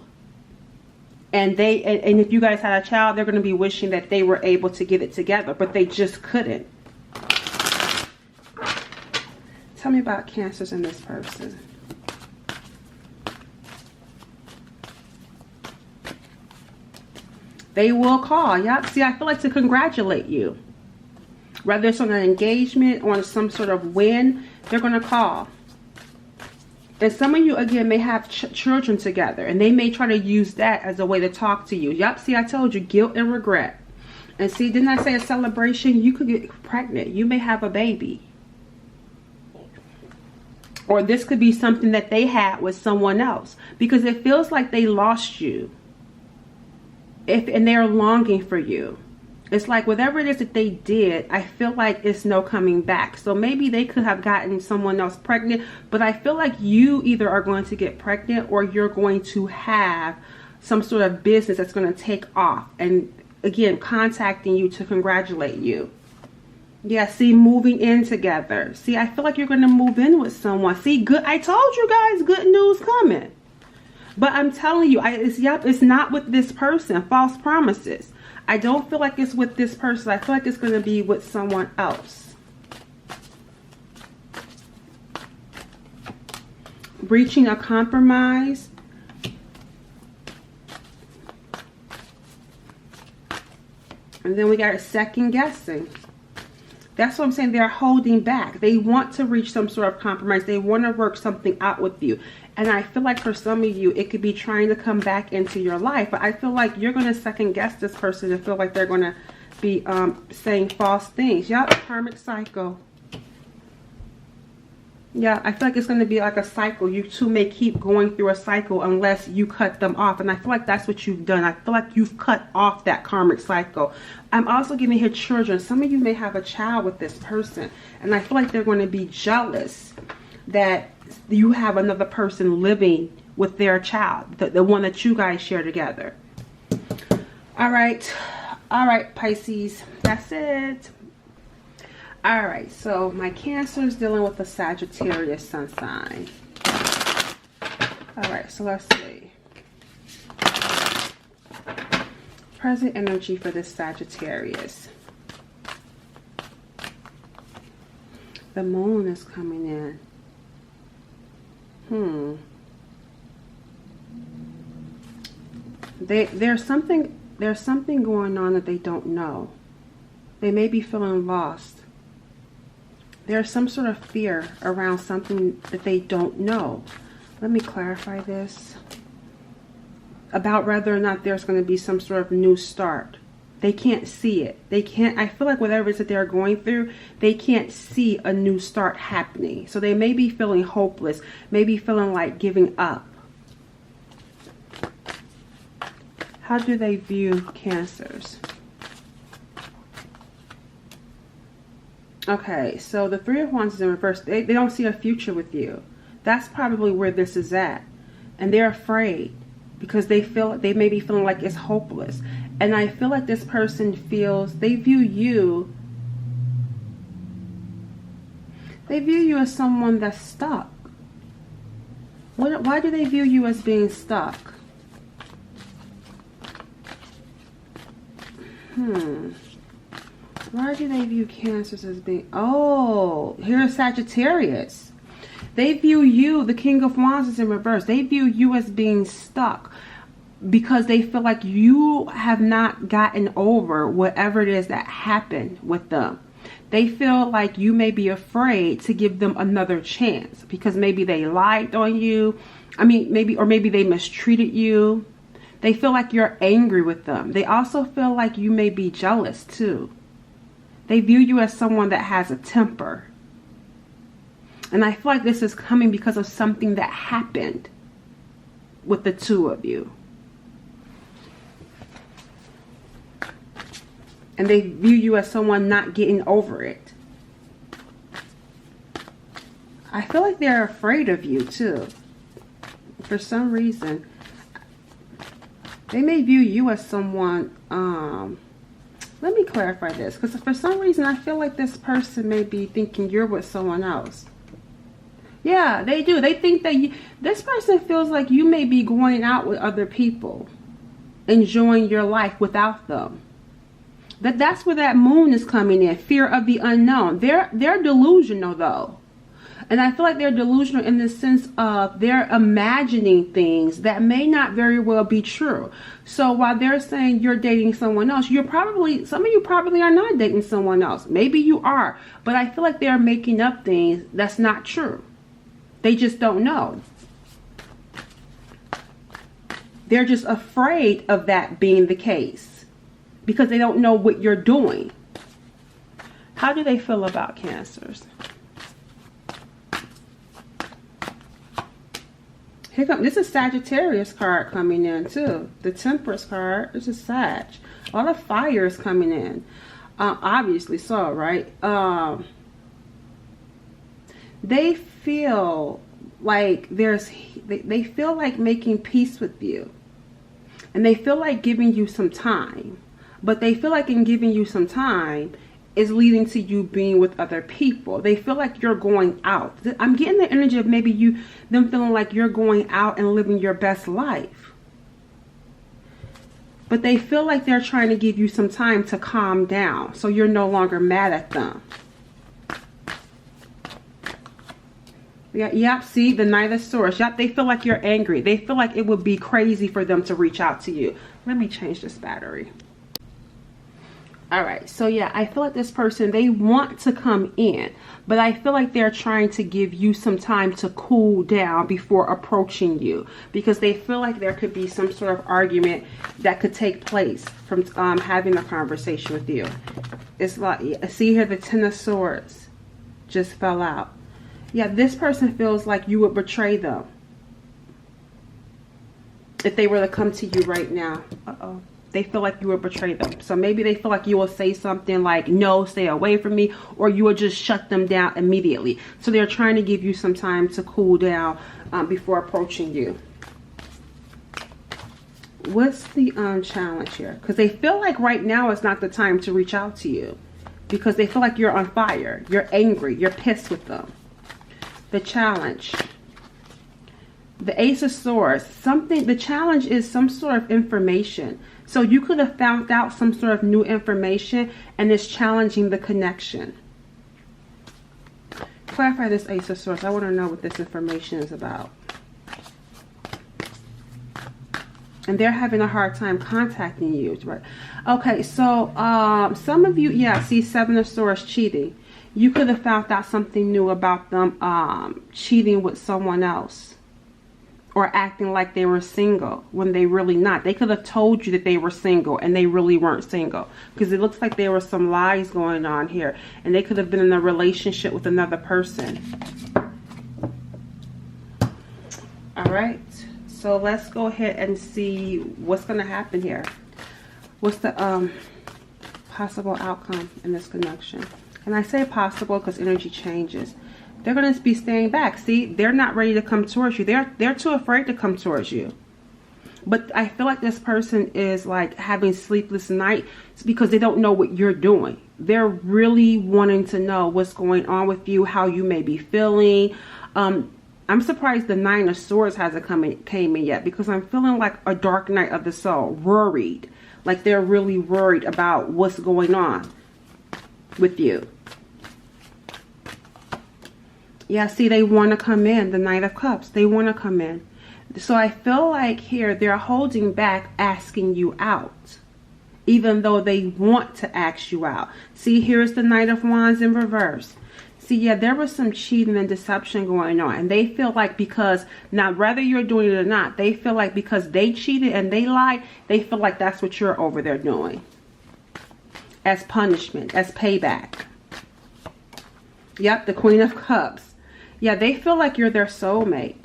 And if you guys had a child, they're going to be wishing that they were able to get it together, but they just couldn't. Tell me about Cancers in this person. They will call. Yep. See, I feel like to congratulate you. Whether it's on an engagement or on some sort of win, they're going to call. And some of you, again, may have children together, and they may try to use that as a way to talk to you. Yep, see, I told you, guilt and regret. And see, didn't I say a celebration? You could get pregnant. You may have a baby. Or this could be something that they had with someone else. Because it feels like they lost you. And they're longing for you. It's like whatever it is that they did, I feel like it's no coming back. So maybe they could have gotten someone else pregnant, but I feel like you either are going to get pregnant or you're going to have some sort of business that's going to take off. And again, contacting you to congratulate you. Yeah, see, moving in together. See, I feel like you're going to move in with someone. See, good. I told you guys, good news coming. But I'm telling you, it's not with this person. False promises. I don't feel like it's with this person. I feel like it's going to be with someone else. Reaching a compromise. And then we got second guessing. That's what I'm saying. They're holding back. They want to reach some sort of compromise. They want to work something out with you. And I feel like for some of you, it could be trying to come back into your life. But I feel like you're going to second guess this person and feel like they're going to be saying false things. Yep, karmic cycle. Yeah, I feel like it's going to be like a cycle. You two may keep going through a cycle unless you cut them off. And I feel like that's what you've done. I feel like you've cut off that karmic cycle. I'm also giving here children. Some of you may have a child with this person. And I feel like they're going to be jealous that you have another person living with their child. The one that you guys share together. All right. All right, Pisces. That's it. All right, so my Cancer is dealing with a Sagittarius sun sign. All right, so let's see. Present energy for this Sagittarius. The moon is coming in. There's something going on that they don't know. They may be feeling lost. There's some sort of fear around something that they don't know. Let me clarify this. About whether or not there's going to be some sort of new start. They can't see it. They can't, I feel like whatever it is that they're going through, they can't see a new start happening. So they may be feeling hopeless, maybe feeling like giving up. How do they view Cancers? Okay, so the Three of Wands is in reverse. They don't see a future with you. That's probably where this is at. And they're afraid because they may be feeling like it's hopeless. And I feel like this person feels, they view you as someone that's stuck. Why do they view you as being stuck? Why do they view Cancers as being... Oh, here's Sagittarius. They view you, the King of Wands is in reverse. They view you as being stuck because they feel like you have not gotten over whatever it is that happened with them. They feel like you may be afraid to give them another chance because maybe they lied on you. I mean, maybe they mistreated you. They feel like you're angry with them. They also feel like you may be jealous too. They view you as someone that has a temper. And I feel like this is coming because of something that happened with the two of you. And they view you as someone not getting over it. I feel like they're afraid of you too. For some reason. They may view you as someone... Let me clarify this, because for some reason I feel like this person may be thinking you're with someone else. Yeah, they do. They think that this person feels like you may be going out with other people, enjoying your life without them. That's where that moon is coming in. Fear of the unknown. They're delusional though. And I feel like they're delusional in the sense of they're imagining things that may not very well be true. So while they're saying you're dating someone else, some of you probably are not dating someone else. Maybe you are. But I feel like they're making up things that's not true. They just don't know. They're just afraid of that being the case because they don't know what you're doing. How do they feel about Cancers? Here come, this is Sagittarius card coming in too. The Temperance card. This is Sag. A lot of fire is coming in. Obviously so, right? They feel like they feel like making peace with you. And they feel like giving you some time. But they feel like in giving you some time is leading to you being with other people. They feel like you're going out. I'm getting the energy of maybe them feeling like you're going out and living your best life. But they feel like they're trying to give you some time to calm down so you're no longer mad at them. Yep, see, the Knight of Swords. Yep, they feel like you're angry. They feel like it would be crazy for them to reach out to you. Let me change this battery. All right, so yeah, I feel like this person, they want to come in, but I feel like they're trying to give you some time to cool down before approaching you, because they feel like there could be some sort of argument that could take place from having a conversation with you. It's like, see here, the Ten of Swords just fell out. Yeah, this person feels like you would betray them if they were to come to you right now. Uh-oh. They feel like you would betray them. So maybe they feel like you will say something like, no, stay away from me, or you will just shut them down immediately. So they're trying to give you some time to cool down before approaching you. What's the challenge here? Because they feel like right now is not the time to reach out to you, because they feel like you're on fire. You're angry. You're pissed with them. The challenge. The Ace of Swords. The challenge is some sort of information. So you could have found out some sort of new information and it's challenging the connection. Clarify this Ace of Swords. I want to know what this information is about. And they're having a hard time contacting you, right? Okay, so some of you, yeah, see Seven of Swords, cheating. You could have found out something new about them cheating with someone else. Or acting like they were single when they really not. They could have told you that they were single and they really weren't single. Because it looks like there were some lies going on here. And they could have been in a relationship with another person. Alright. So let's go ahead and see what's going to happen here. What's the possible outcome in this connection? And I say possible because energy changes. They're going to be staying back. See, they're not ready to come towards you. They're too afraid to come towards you. But I feel like this person is like having sleepless nights because they don't know what you're doing. They're really wanting to know what's going on with you, how you may be feeling. I'm surprised the Nine of Swords hasn't came in yet, because I'm feeling like a dark night of the soul, worried. Like they're really worried about what's going on with you. Yeah, see, they want to come in. The Knight of Cups. They want to come in. So I feel like here they're holding back asking you out, even though they want to ask you out. See, here's the Knight of Wands in reverse. See, yeah, there was some cheating and deception going on. And they feel like because, now whether you're doing it or not, they feel like because they cheated and they lied, they feel like that's what you're over there doing. As punishment, as payback. Yep, the Queen of Cups. Yeah, they feel like you're their soulmate.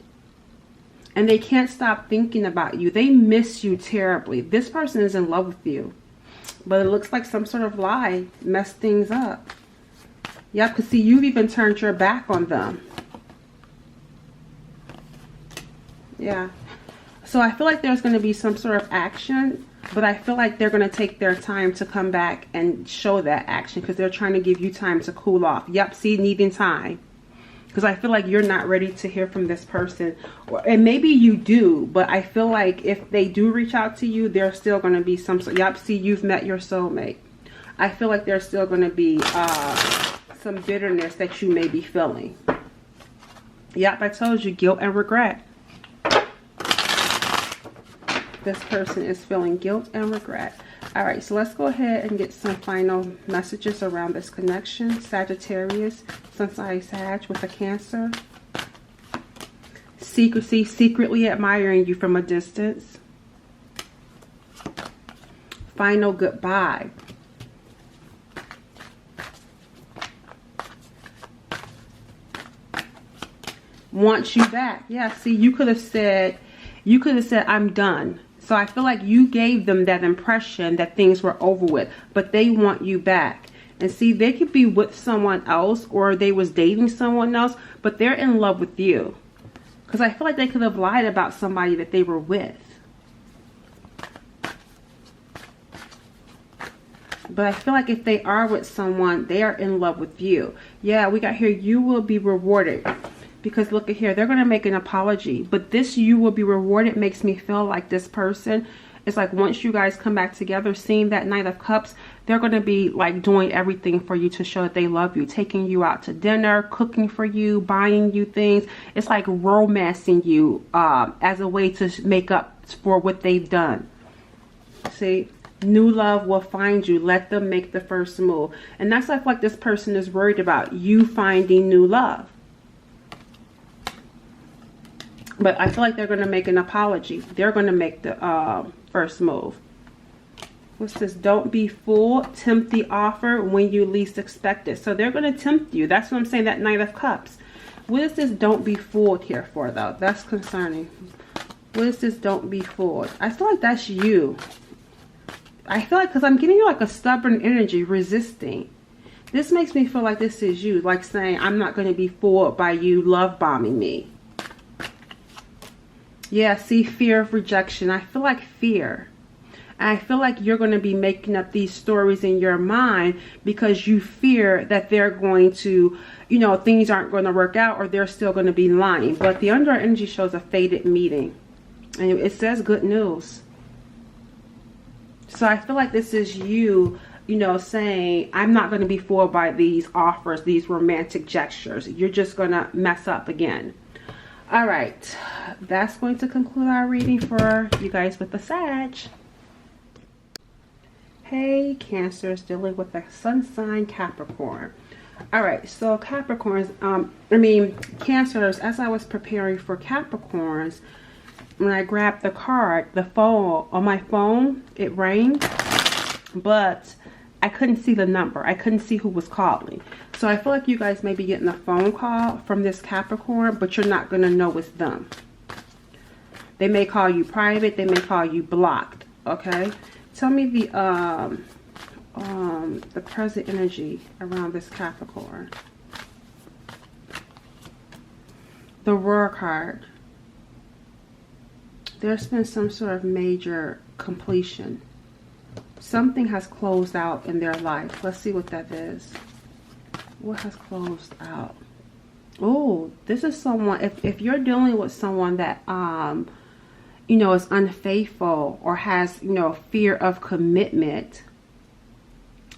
And they can't stop thinking about you. They miss you terribly. This person is in love with you. But it looks like some sort of lie messed things up. Yep, because see, you've even turned your back on them. Yeah. So I feel like there's going to be some sort of action. But I feel like they're going to take their time to come back and show that action. Because they're trying to give you time to cool off. Yep, see, needing time. Because I feel like you're not ready to hear from this person. And maybe you do. But I feel like if they do reach out to you, there's still going to be some... Yep, see, you've met your soulmate. I feel like there's still going to be some bitterness that you may be feeling. Yep, I told you, guilt and regret. This person is feeling guilt and regret. All right, so let's go ahead and get some final messages around this connection. Sagittarius, Sun sign Sag with a Cancer. Secrecy, secretly admiring you from a distance. Final goodbye. Wants you back. Yeah, see, you could have said, I'm done. So I feel like you gave them that impression that things were over with, but they want you back. And see, they could be with someone else, or they was dating someone else, but they're in love with you. Because I feel like they could have lied about somebody that they were with. But I feel like if they are with someone, they are in love with you. Yeah, we got here, you will be rewarded. Because look at here, they're going to make an apology. But this you will be rewarded makes me feel like this person is like, once you guys come back together, seeing that Knight of Cups, they're going to be like doing everything for you to show that they love you. Taking you out to dinner, cooking for you, buying you things. It's like romancing you as a way to make up for what they've done. See? New love will find you. Let them make the first move. And that's like this person is worried about, you finding new love. But I feel like they're going to make an apology. They're going to make the first move. What's this? Don't be fooled. Tempt the offer when you least expect it. So they're going to tempt you. That's what I'm saying, that Knight of Cups. What is this don't be fooled here for, though? That's concerning. What is this don't be fooled? I feel like that's you. I feel like, because I'm getting you like a stubborn energy, resisting. This makes me feel like this is you. Like saying, I'm not going to be fooled by you love bombing me. Yeah, see, fear of rejection. I feel like fear. And I feel like you're going to be making up these stories in your mind because you fear that they're going to, you know, things aren't going to work out, or they're still going to be lying. But the under energy shows a fated meeting. And it says good news. So I feel like this is you, you know, saying, I'm not going to be fooled by these offers, these romantic gestures. You're just going to mess up again. All right, that's going to conclude our reading for you guys with the Sag. Hey, Cancers, dealing with the sun sign Capricorn. All right, so Capricorns, Cancers, as I was preparing for Capricorns, when I grabbed the card, the phone, on my phone, it rang, but I couldn't see the number. I couldn't see who was calling. So I feel like you guys may be getting a phone call from this Capricorn, but you're not going to know it's them. They may call you private. They may call you blocked. Okay. Tell me the present energy around this Capricorn. The Roar card. There's been some sort of major completion. Something has closed out in their life. Let's see what that is. What has closed out? Oh, this is someone, if you're dealing with someone that you know, is unfaithful or has, you know, fear of commitment,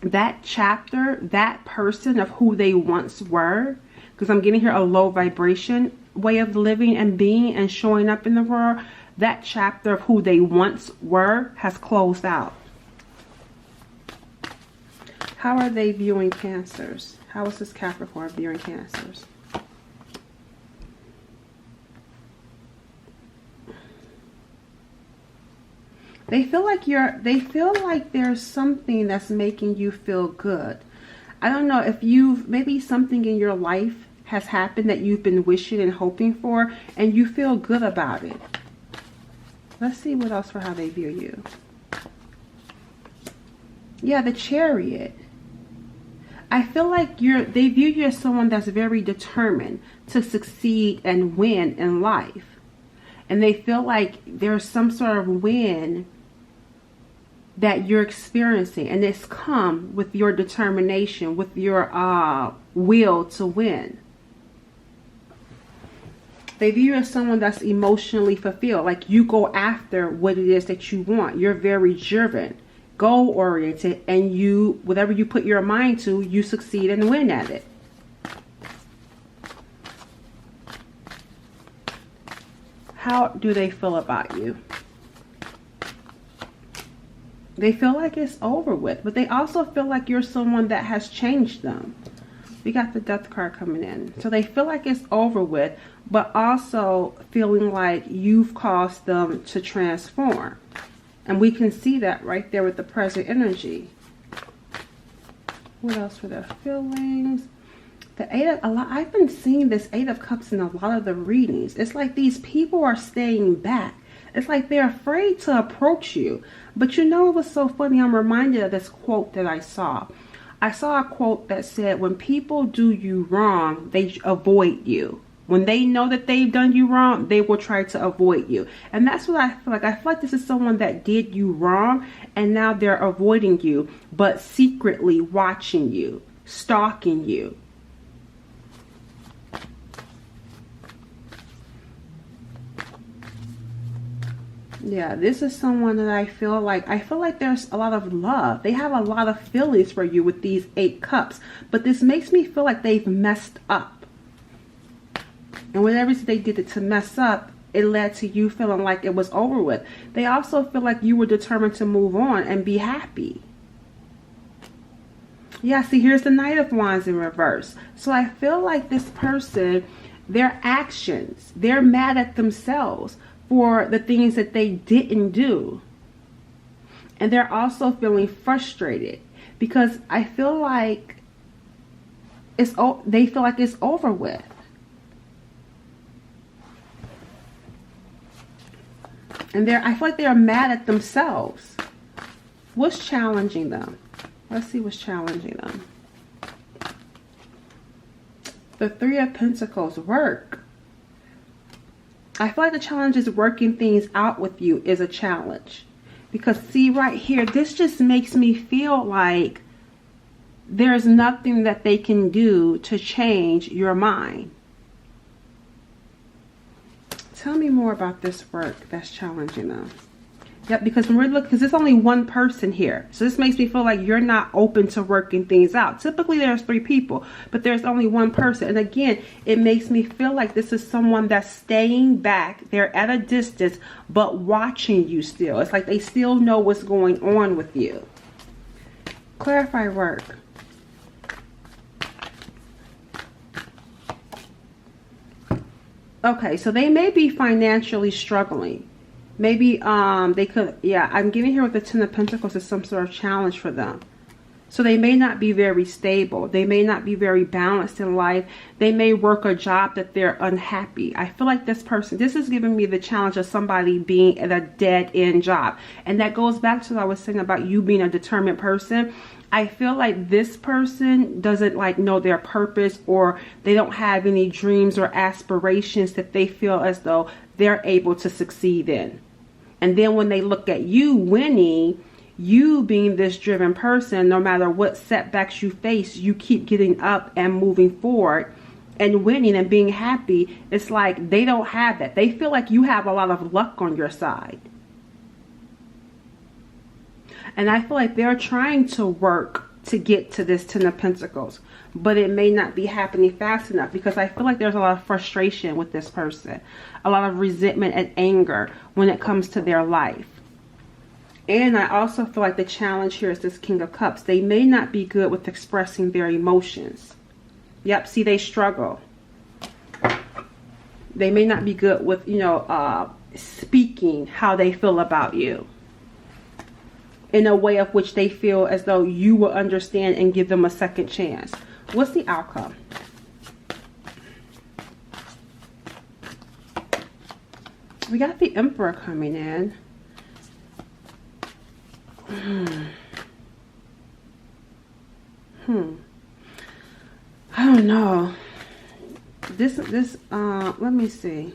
that chapter, that person of who they once were, because I'm getting here a low vibration way of living and being and showing up in the world, that chapter of who they once were has closed out. How are they viewing Cancers? How is this Capricorn viewing Cancers? They feel like there's something that's making you feel good. I don't know if maybe something in your life has happened that you've been wishing and hoping for, and you feel good about it. Let's see what else for how they view you. Yeah, the Chariot. I feel like they view you as someone that's very determined to succeed and win in life. And they feel like there's some sort of win that you're experiencing, and it's come with your determination, with your will to win. They view you as someone that's emotionally fulfilled, like you go after what it is that you want. You're very driven, goal oriented, and you, whatever you put your mind to, you succeed and win at it. How do they feel about you? They feel like it's over with, but they also feel like you're someone that has changed them. We got the Death card coming in. So they feel like it's over with, but also feeling like you've caused them to transform. And we can see that right there with the present energy. What else for their feelings? The I've been seeing this Eight of Cups in a lot of the readings. It's like these people are staying back. It's like they're afraid to approach you. But you know, it was so funny. I'm reminded of this quote that I saw. I saw a quote that said, when people do you wrong, they avoid you. When they know that they've done you wrong, they will try to avoid you. And that's what I feel like. I feel like this is someone that did you wrong, and now they're avoiding you, but secretly watching you, stalking you. Yeah, this is someone that I feel like there's a lot of love. They have a lot of feelings for you with these 8 cups. But this makes me feel like they've messed up. And whatever they did to mess up, it led to you feeling like it was over with. They also feel like you were determined to move on and be happy. Yeah, see, here's the Knight of Wands in reverse. So I feel like this person, their actions, they're mad at themselves for the things that they didn't do. And they're also feeling frustrated because I feel like they feel like it's over with. And I feel like they're mad at themselves. What's challenging them? Let's see what's challenging them. The Three of Pentacles, work. I feel like the challenge is working things out with you is a challenge. Because see right here, this just makes me feel like there's nothing that they can do to change your mind. Tell me more about this work that's challenging them. Yep, because when we're looking, because there's only one person here. So this makes me feel like you're not open to working things out. Typically there's 3 people, but there's only one person. And again, it makes me feel like this is someone that's staying back. They're at a distance, but watching you still. It's like they still know what's going on with you. Clarify work. Okay, so they may be financially struggling. Maybe they could, yeah, I'm getting here with the Ten of Pentacles as some sort of challenge for them. So they may not be very stable. They may not be very balanced in life. They may work a job that they're unhappy. I feel like this person, this is giving me the challenge of somebody being at a dead-end job. And that goes back to what I was saying about you being a determined person. I feel like this person doesn't like know their purpose, or they don't have any dreams or aspirations that they feel as though they're able to succeed in. And then when they look at you winning, you being this driven person, no matter what setbacks you face, you keep getting up and moving forward and winning and being happy. It's like they don't have that. They feel like you have a lot of luck on your side. And I feel like they're trying to work to get to this Ten of Pentacles, but it may not be happening fast enough because I feel like there's a lot of frustration with this person, a lot of resentment and anger when it comes to their life. And I also feel like the challenge here is this King of Cups. They may not be good with expressing their emotions. Yep, see, they struggle. They may not be good with, you know, speaking how they feel about you in a way of which they feel as though you will understand and give them a second chance. What's the outcome? We got the Emperor coming in. I don't know. Let me see.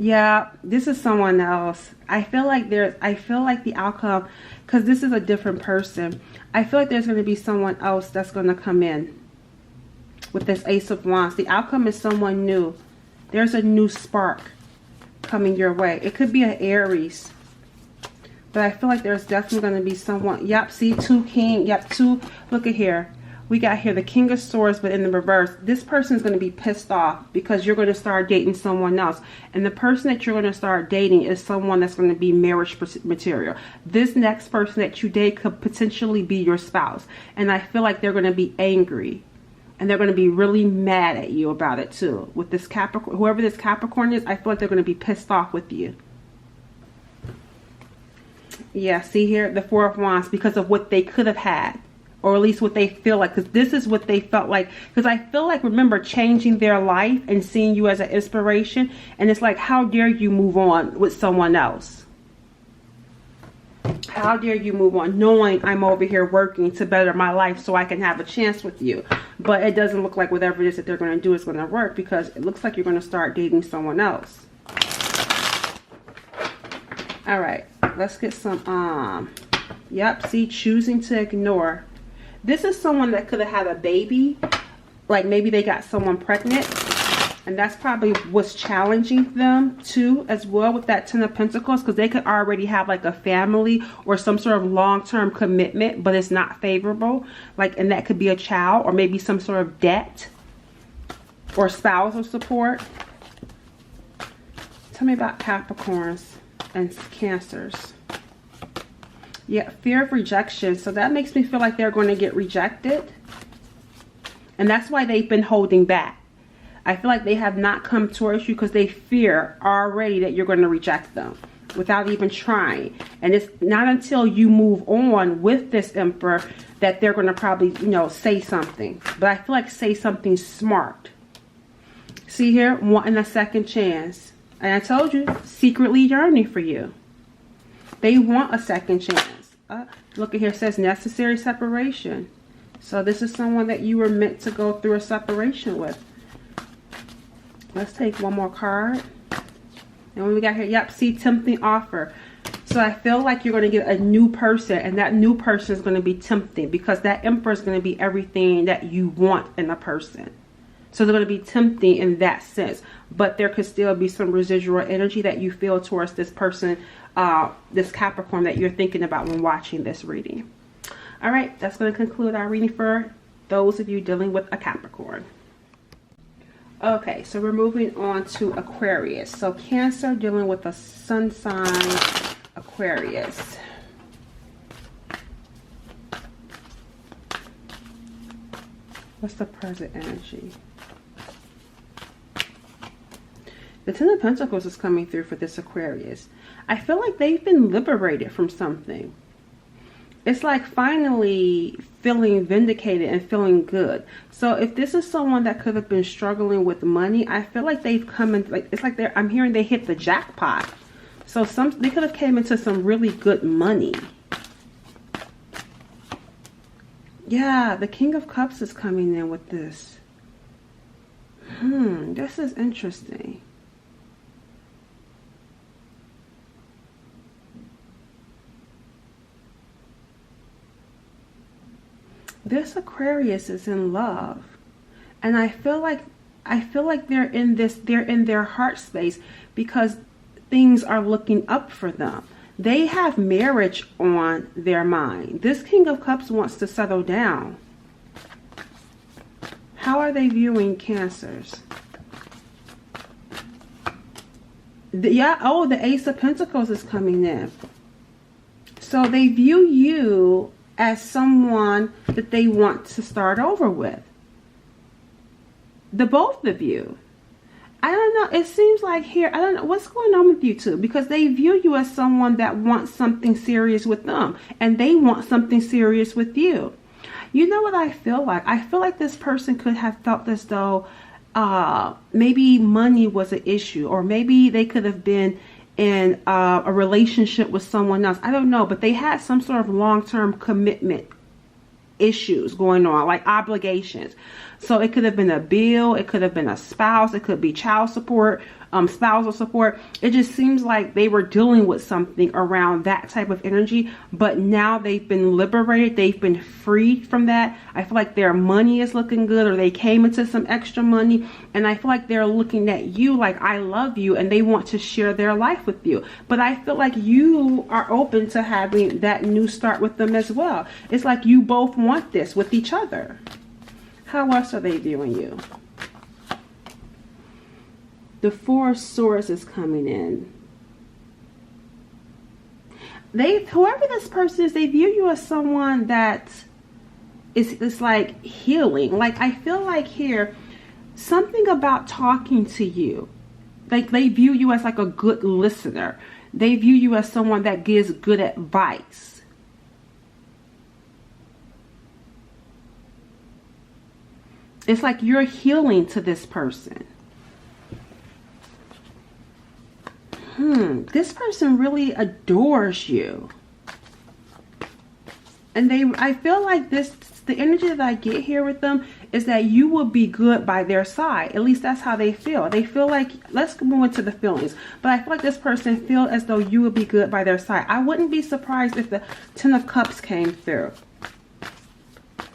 Yeah, this is someone else. I feel like the outcome, because this is a different person, I feel like there's going to be someone else that's going to come in with this Ace of Wands. The outcome is someone new. There's a new spark coming your way. It could be an Aries, but I feel like there's definitely going to be someone. Yep, see, 2 King. Yep, 2. Look at here. We got here the King of Swords, but in the reverse. This person is going to be pissed off because you're going to start dating someone else. And the person that you're going to start dating is someone that's going to be marriage material. This next person that you date could potentially be your spouse. And I feel like they're going to be angry. And they're going to be really mad at you about it too. With this Capricorn, whoever this Capricorn is, I feel like they're going to be pissed off with you. Yeah, see here, the Four of Wands, because of what they could have had, or at least what they feel like, because this is what they felt like. Because I feel like, remember, changing their life and seeing you as an inspiration, and it's like, how dare you move on with someone else? How dare you move on knowing I'm over here working to better my life so I can have a chance with you? But it doesn't look like whatever it is that they're going to do is going to work, because it looks like you're going to start dating someone else. All right, let's get some, yep, see, choosing to ignore. This is someone that could have had a baby, like maybe they got someone pregnant, and that's probably what's challenging them too as well with that Ten of Pentacles, because they could already have like a family or some sort of long-term commitment, but it's not favorable. Like, and that could be a child, or maybe some sort of debt or spousal support. Tell me about Capricorns and Cancers. Yeah, fear of rejection. So that makes me feel like they're going to get rejected, and that's why they've been holding back. I feel like they have not come towards you because they fear already that you're going to reject them without even trying. And it's not until you move on with this Emperor that they're going to probably, you know, say something. But I feel like say something smart. See here, wanting a second chance. And I told you, secretly yearning for you. They want a second chance. Look at here, it says necessary separation. So this is someone that you were meant to go through a separation with. Let's take one more card. And what we got here, yep, see, tempting offer. So I feel like you're going to get a new person, and that new person is going to be tempting, because that Emperor is going to be everything that you want in a person. So they're going to be tempting in that sense. But there could still be some residual energy that you feel towards this person, this Capricorn that you're thinking about when watching this reading. All right, that's going to conclude our reading for those of you dealing with a Capricorn. Okay, so we're moving on to Aquarius. So Cancer dealing with a sun sign, Aquarius. What's the present energy? The Ten of Pentacles is coming through for this Aquarius. I feel like they've been liberated from something. It's like finally feeling vindicated and feeling good. So if this is someone that could have been struggling with money, I feel like they've come in, like, it's like I'm hearing they hit the jackpot. So they could have came into some really good money. Yeah, the King of Cups is coming in with this. This is interesting. This Aquarius is in love, and I feel like they're in their heart space, because things are looking up for them. They have marriage on their mind. This King of Cups wants to settle down. How are they viewing Cancers? The Ace of Pentacles is coming in. So they view you as someone that they want to start over with. The both of you. I don't know. It seems like here, I don't know what's going on with you two, because they view you as someone that wants something serious with them, and they want something serious with you. You know what I feel like? I feel like this person could have felt as though maybe money was an issue, or maybe they could have been in a relationship with someone else. I don't know, but they had some sort of long-term commitment issues going on, like obligations. So it could have been a bill, it could have been a spouse, it could be child support, spousal support. It just seems like they were dealing with something around that type of energy, but now they've been liberated, they've been freed from that. I feel like their money is looking good, or they came into some extra money, and I feel like they're looking at you like, I love you, and they want to share their life with you. But I feel like you are open to having that new start with them as well. It's like you both want this with each other. How else are they viewing you? The Four of Swords is coming in. Whoever this person is, they view you as someone that is like healing. Like, I feel like here, something about talking to you. Like, they view you as like a good listener. They view you as someone that gives good advice. It's like you're healing to this person. This person really adores you. And I feel like the energy that I get here with them is that you will be good by their side. At least that's how they feel. They feel like, let's move into the feelings. But I feel like this person feels as though you will be good by their side. I wouldn't be surprised if the 10 of Cups came through.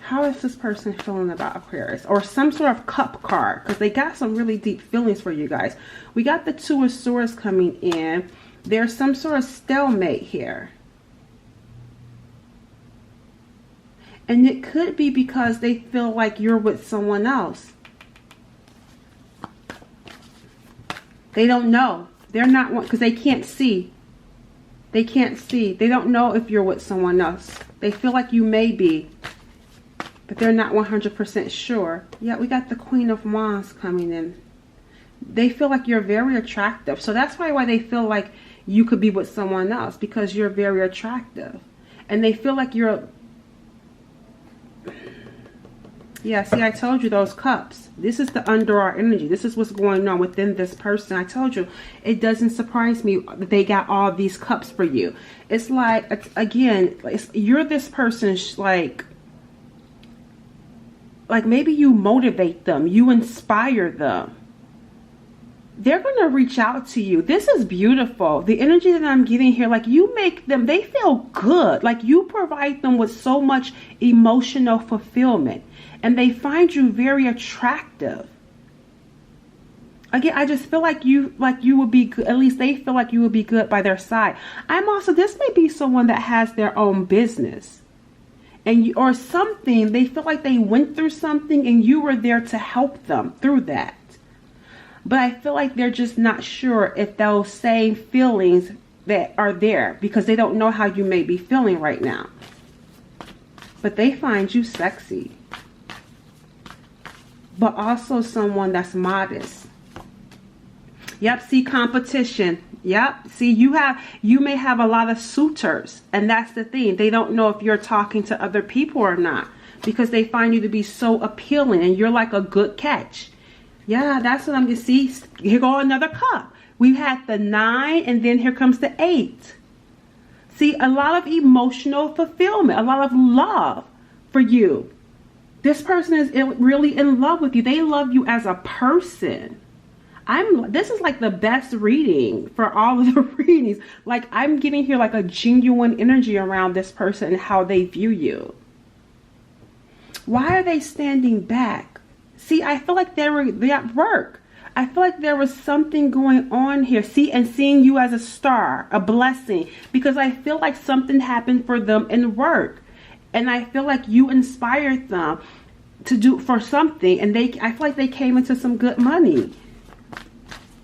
How is this person feeling about Aquarius? Or some sort of cup card, because they got some really deep feelings for you guys. We got the 2 of Swords coming in. There's some sort of stalemate here. And it could be because they feel like you're with someone else. They don't know. They're not one, because they can't see. They can't see. They don't know if you're with someone else. They feel like you may be, but they're not 100% sure. Yeah, we got the Queen of Wands coming in. They feel like you're very attractive. So that's why they feel like you could be with someone else, because you're very attractive. And they feel like you're... Yeah, see, I told you those cups. This is the under energy. This is what's going on within this person. I told you, it doesn't surprise me that they got all these cups for you. It's like, again, you're this person's like maybe you motivate them. You inspire them. They're going to reach out to you. This is beautiful. The energy that I'm getting here, like you make them, they feel good. Like you provide them with so much emotional fulfillment. And they find you very attractive. Again, I just feel like you would be good. At least they feel like you would be good by their side. This may be someone that has their own business. And or something, they feel like they went through something and you were there to help them through that. But I feel like they're just not sure if those same feelings that are there, because they don't know how you may be feeling right now. But they find you sexy. But also someone that's modest. Yep, see, competition. Yep, see, you may have a lot of suitors, and that's the thing. They don't know if you're talking to other people or not, because they find you to be so appealing and you're like a good catch. Yeah, that's what I'm going to see. Here go another cup. We've had the 9, and then here comes the 8. See, a lot of emotional fulfillment, a lot of love for you. This person is really in love with you. They love you as a person. This is like the best reading for all of the readings. Like I'm getting here like a genuine energy around this person and how they view you. Why are they standing back? See, I feel like they're at work. I feel like there was something going on here. See, and seeing you as a star, a blessing, because I feel like something happened for them in work. And I feel like you inspired them to do for something. And I feel like they came into some good money.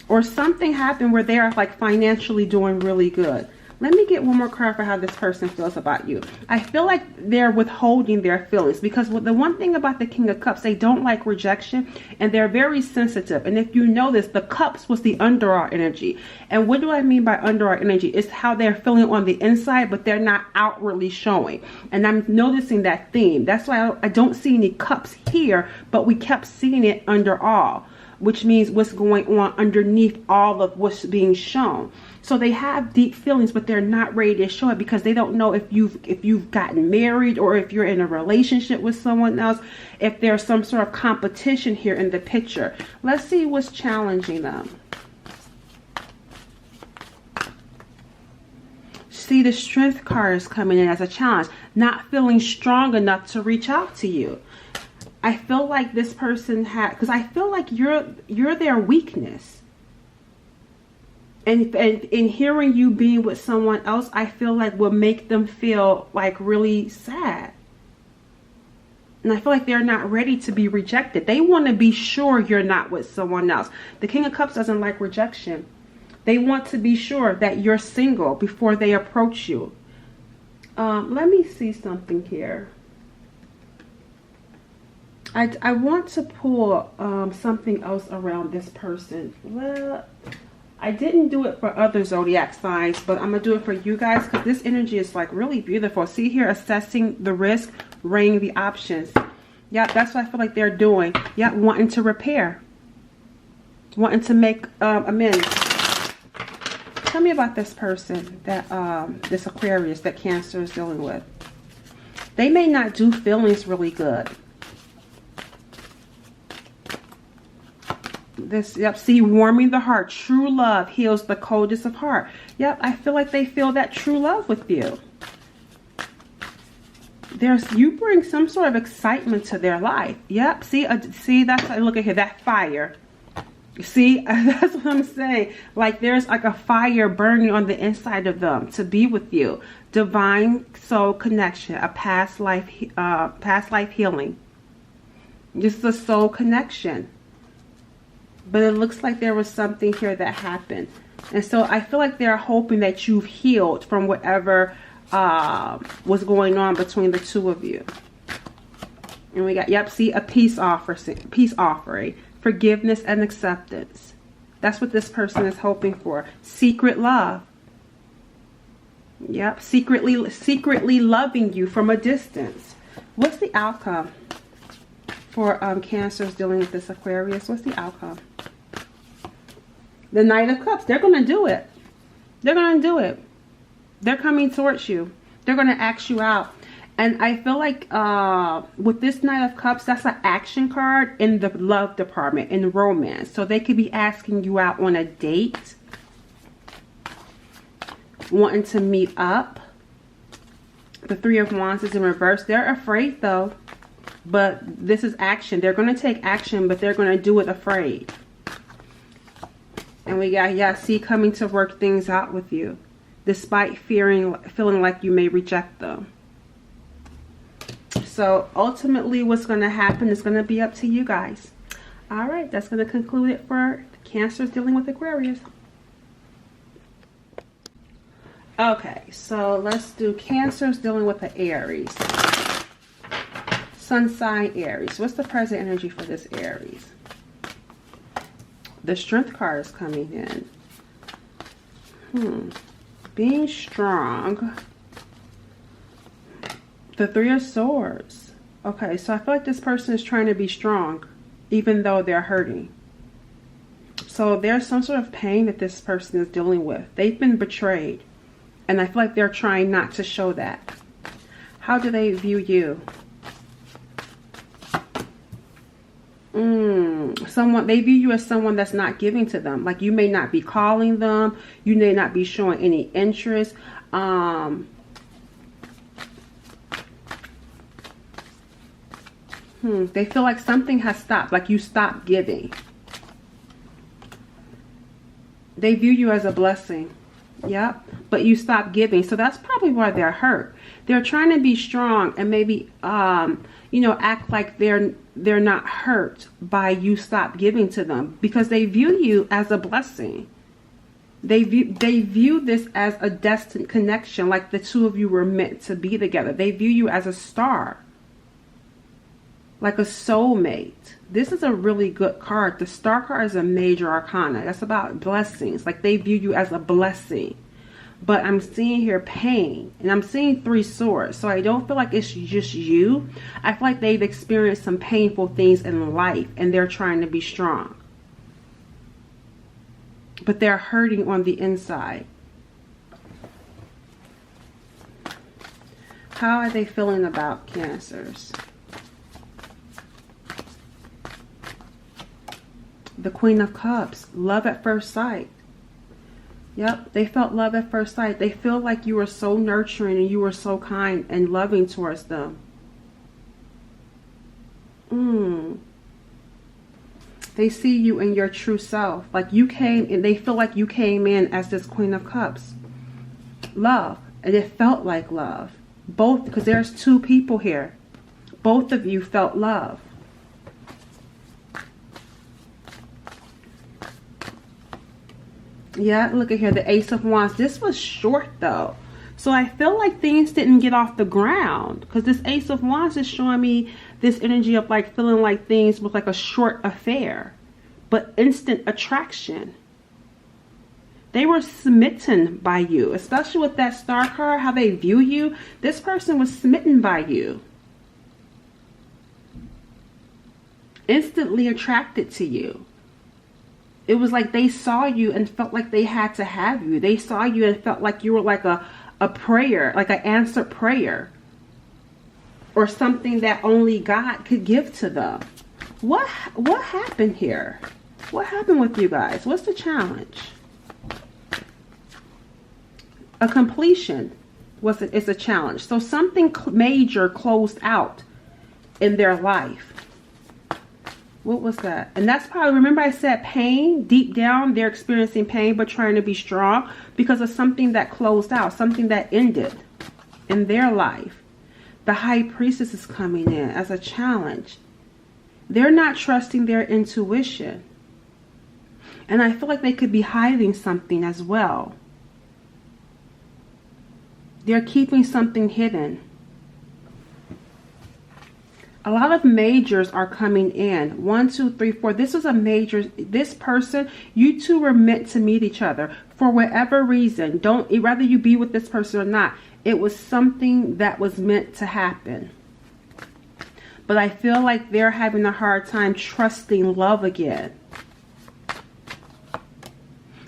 Or something happened where they are like financially doing really good. Let me get one more card for how this person feels about you. I feel like they're withholding their feelings, because the one thing about the King of Cups, they don't like rejection and they're very sensitive. And if you notice, the Cups was the underarm energy. And what do I mean by underarm energy? It's how they're feeling on the inside, but they're not outwardly showing. And I'm noticing that theme. That's why I don't see any cups here, but we kept seeing it under all, which means what's going on underneath all of what's being shown. So they have deep feelings, but they're not ready to show it because they don't know if you've gotten married or if you're in a relationship with someone else, if there's some sort of competition here in the picture. Let's see what's challenging them. See, the Strength card is coming in as a challenge, not feeling strong enough to reach out to you. I feel like this person because I feel like you're their weakness. And in hearing you being with someone else, I feel like will make them feel like really sad. And I feel like they're not ready to be rejected. They want to be sure you're not with someone else. The King of Cups doesn't like rejection. They want to be sure that you're single before they approach you. Let me see something here. I want to pull something else around this person. Well, I didn't do it for other zodiac signs, but I'm going to do it for you guys because this energy is like really beautiful. See here, assessing the risk, weighing the options. Yeah, that's what I feel like they're doing. Yeah, wanting to repair. Wanting to make amends. Tell me about this person, that this Aquarius that Cancer is dealing with. They may not do feelings really good. This, yep, see, warming the heart. True love heals the coldest of heart. Yep, I feel like they feel that true love with you. You bring some sort of excitement to their life. Yep, see, that's, look at here, that fire. See, that's what I'm saying. Like there's like a fire burning on the inside of them to be with you. Divine soul connection, a past life healing. This is a soul connection. But it looks like there was something here that happened. And so I feel like they're hoping that you've healed from whatever was going on between the two of you. And we got, yep, see, a peace offering, forgiveness and acceptance. That's what this person is hoping for. Secret love. Yep, secretly loving you from a distance. What's the outcome for Cancers dealing with this Aquarius? What's the outcome? The Knight of Cups. They're going to do it. They're going to do it. They're coming towards you. They're going to ask you out. And I feel like with this Knight of Cups, that's an action card in the love department, in romance. So they could be asking you out on a date. Wanting to meet up. The Three of Wands is in reverse. They're afraid though. But this is action. They're going to take action, but they're going to do it afraid. And we got, yeah, see, coming to work things out with you. Despite feeling like you may reject them. So ultimately what's going to happen is going to be up to you guys. All right, that's going to conclude it for Cancers dealing with Aquarius. Okay, so let's do Cancers dealing with the Aries. Sun sign Aries. What's the present energy for this Aries? The Strength card is coming in. Being strong. The Three of Swords. Okay, so I feel like this person is trying to be strong, even though they're hurting. So there's some sort of pain that this person is dealing with. They've been betrayed. And I feel like they're trying not to show that. How do they view you? They view you as someone that's not giving to them. Like you may not be calling them. You may not be showing any interest. They feel like something has stopped. Like you stopped giving. They view you as a blessing. Yep. But you stopped giving. So that's probably why they're hurt. They're trying to be strong and maybe, you know, act like they're not hurt by you stop giving to them because they view you as a blessing. They view this as a destined connection, like the two of you were meant to be together. They view you as a star, like a soulmate. This is a really good card. The Star card is a major arcana. That's about blessings. Like they view you as a blessing. But I'm seeing here pain. And I'm seeing Three Swords. So I don't feel like it's just you. I feel like they've experienced some painful things in life. And they're trying to be strong. But they're hurting on the inside. How are they feeling about Cancers? The Queen of Cups. Love at first sight. Yep, they felt love at first sight. They feel like you were so nurturing and you were so kind and loving towards them. They see you in your true self. Like you came and they feel like you came in as this Queen of Cups. Love. And it felt like love. Both, because there's two people here. Both of you felt love. Yeah, look at here, the Ace of Wands. This was short though. So I feel like things didn't get off the ground. Because this Ace of Wands is showing me this energy of like feeling like things was like a short affair. But instant attraction. They were smitten by you, especially with that star card, how they view you. This person was smitten by you. Instantly attracted to you. It was like they saw you and felt like they had to have you. They saw you and felt like you were like a prayer, like an answered prayer. Or something that only God could give to them. What happened here? What happened with you guys? What's the challenge? A completion is a challenge. So something major closed out in their life. What was that? And that's probably, remember I said pain? Deep down, they're experiencing pain, but trying to be strong because of something that closed out, something that ended in their life. The High Priestess is coming in as a challenge. They're not trusting their intuition. And I feel like they could be hiding something as well. They're keeping something hidden. A lot of majors are coming in. 1, 2, 3, 4. This is a major. This person, you two were meant to meet each other for whatever reason. Whether you be with this person or not, it was something that was meant to happen. But I feel like they're having a hard time trusting love again.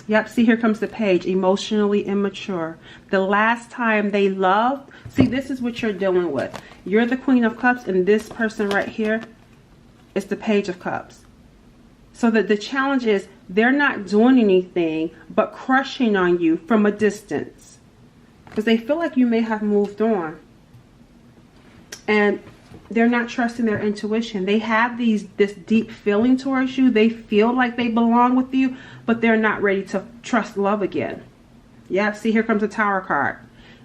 Yep, see, here comes the page. Emotionally immature. The last time they loved. See, this is what you're dealing with. You're the Queen of Cups, and this person right here is the Page of Cups. So that the challenge is they're not doing anything but crushing on you from a distance. Because they feel like you may have moved on. And they're not trusting their intuition. They have this deep feeling towards you. They feel like they belong with you, but they're not ready to trust love again. Yeah, see, here comes the Tower card.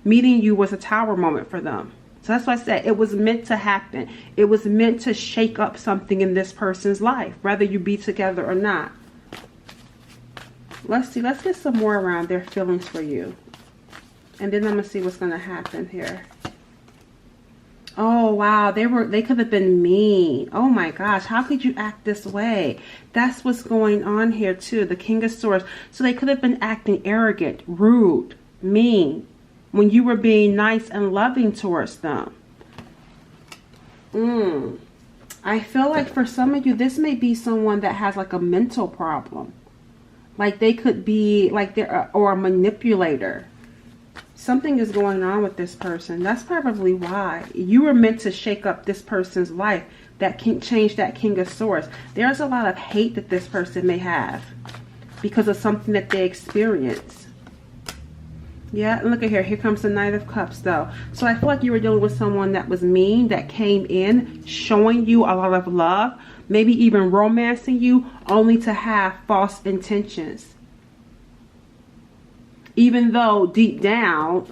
Meeting you was a tower moment for them. So that's why I said it was meant to happen. It was meant to shake up something in this person's life, whether you be together or not. Let's see. Let's get some more around their feelings for you. And then I'm going to see what's going to happen here. Oh, wow. They could have been mean. Oh my gosh. How could you act this way? That's what's going on here too. The King of Swords. So they could have been acting arrogant, rude, mean, when you were being nice and loving towards them. I feel like for some of you, this may be someone that has like a mental problem. Like they could be like or a manipulator. Something is going on with this person. That's probably why. You were meant to shake up this person's life. That can change that King of Swords. There's a lot of hate that this person may have because of something that they experience. Yeah, look at here. Here comes the Knight of Cups though. So I feel like you were dealing with someone that was mean, that came in showing you a lot of love, maybe even romancing you, only to have false intentions. Even though deep down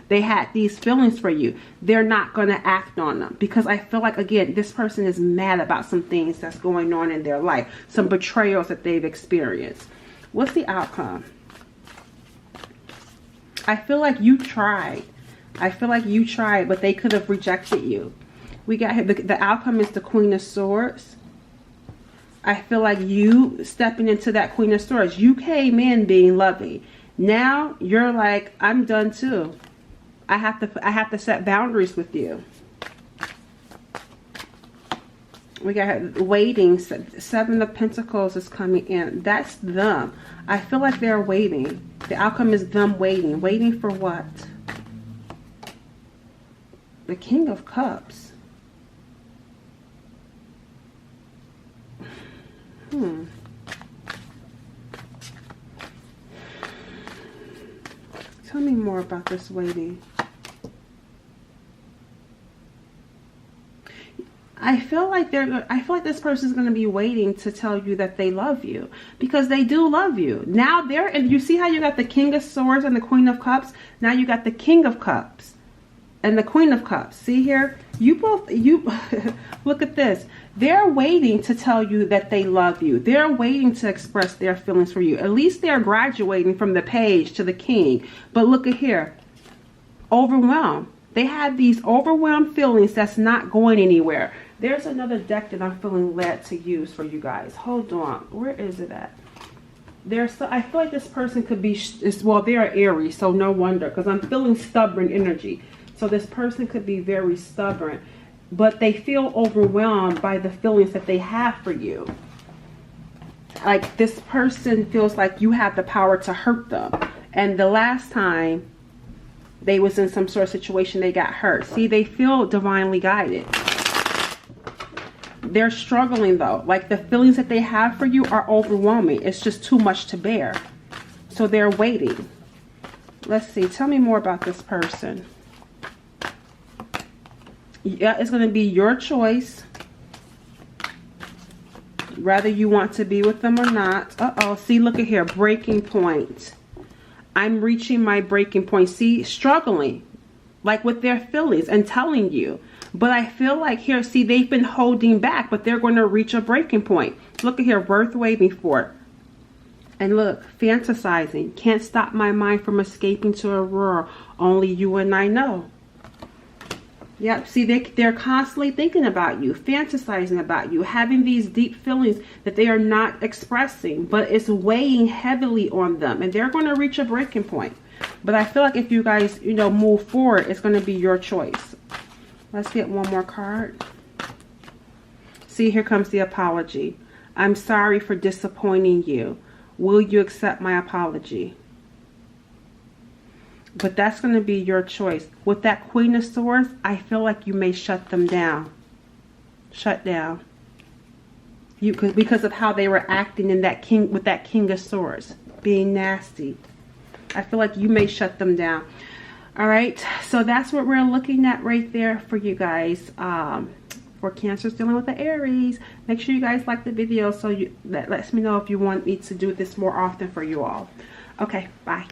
they had these feelings for you, they're not going to act on them. Because I feel like, again, this person is mad about some things that's going on in their life. Some betrayals that they've experienced. What's the outcome? I feel like you tried. I feel like you tried, but they could have rejected you. We got here, the outcome is the Queen of Swords. I feel like you stepping into that Queen of Swords. You came in being loving. Now you're like, I'm done too. I have to set boundaries with you. We got waiting. 7 of Pentacles is coming in. That's them. I feel like they're waiting. The outcome is them waiting. Waiting for what? The King of Cups. Tell me more about this waiting. I feel like this person is going to be waiting to tell you that they love you, because they do love you. Now and you see how you got the King of Swords and the Queen of Cups. Now you got the King of Cups and the Queen of Cups. See here, you look at this. They're waiting to tell you that they love you. They're waiting to express their feelings for you. At least they're graduating from the Page to the King. But look at here. Overwhelmed. They have these overwhelmed feelings that's not going anywhere. There's another deck that I'm feeling led to use for you guys. Hold on. Where is it at? I feel like this person could be, well, they're Aries, so no wonder, because I'm feeling stubborn energy. So this person could be very stubborn, but they feel overwhelmed by the feelings that they have for you. Like this person feels like you have the power to hurt them. And the last time they was in some sort of situation, they got hurt. See, they feel divinely guided. They're struggling though. Like the feelings that they have for you are overwhelming. It's just too much to bear. So they're waiting. Let's see. Tell me more about this person. Yeah, it's going to be your choice. Whether you want to be with them or not. Uh-oh. See, look at here. Breaking point. I'm reaching my breaking point. See, struggling. Like with their feelings and telling you. But I feel like here, see, they've been holding back, but they're going to reach a breaking point. Look at here, birth waiting for it. And look, fantasizing. Can't stop my mind from escaping to Aurora. Only you and I know. Yep, see, they're constantly thinking about you, fantasizing about you, having these deep feelings that they are not expressing, but it's weighing heavily on them, and they're going to reach a breaking point. But I feel like if you guys, you know, move forward, it's going to be your choice. Let's get one more card. See, here comes the apology. I'm sorry for disappointing you. Will you accept my apology? But that's going to be your choice. With that Queen of Swords, I feel like you may shut them down. Shut down. Because of how they were acting in that with that King of Swords. Being nasty. I feel like you may shut them down. All right. So that's what we're looking at right there for you guys. For Cancers dealing with the Aries. Make sure you guys like the video so that lets me know if you want me to do this more often for you all. Okay. Bye.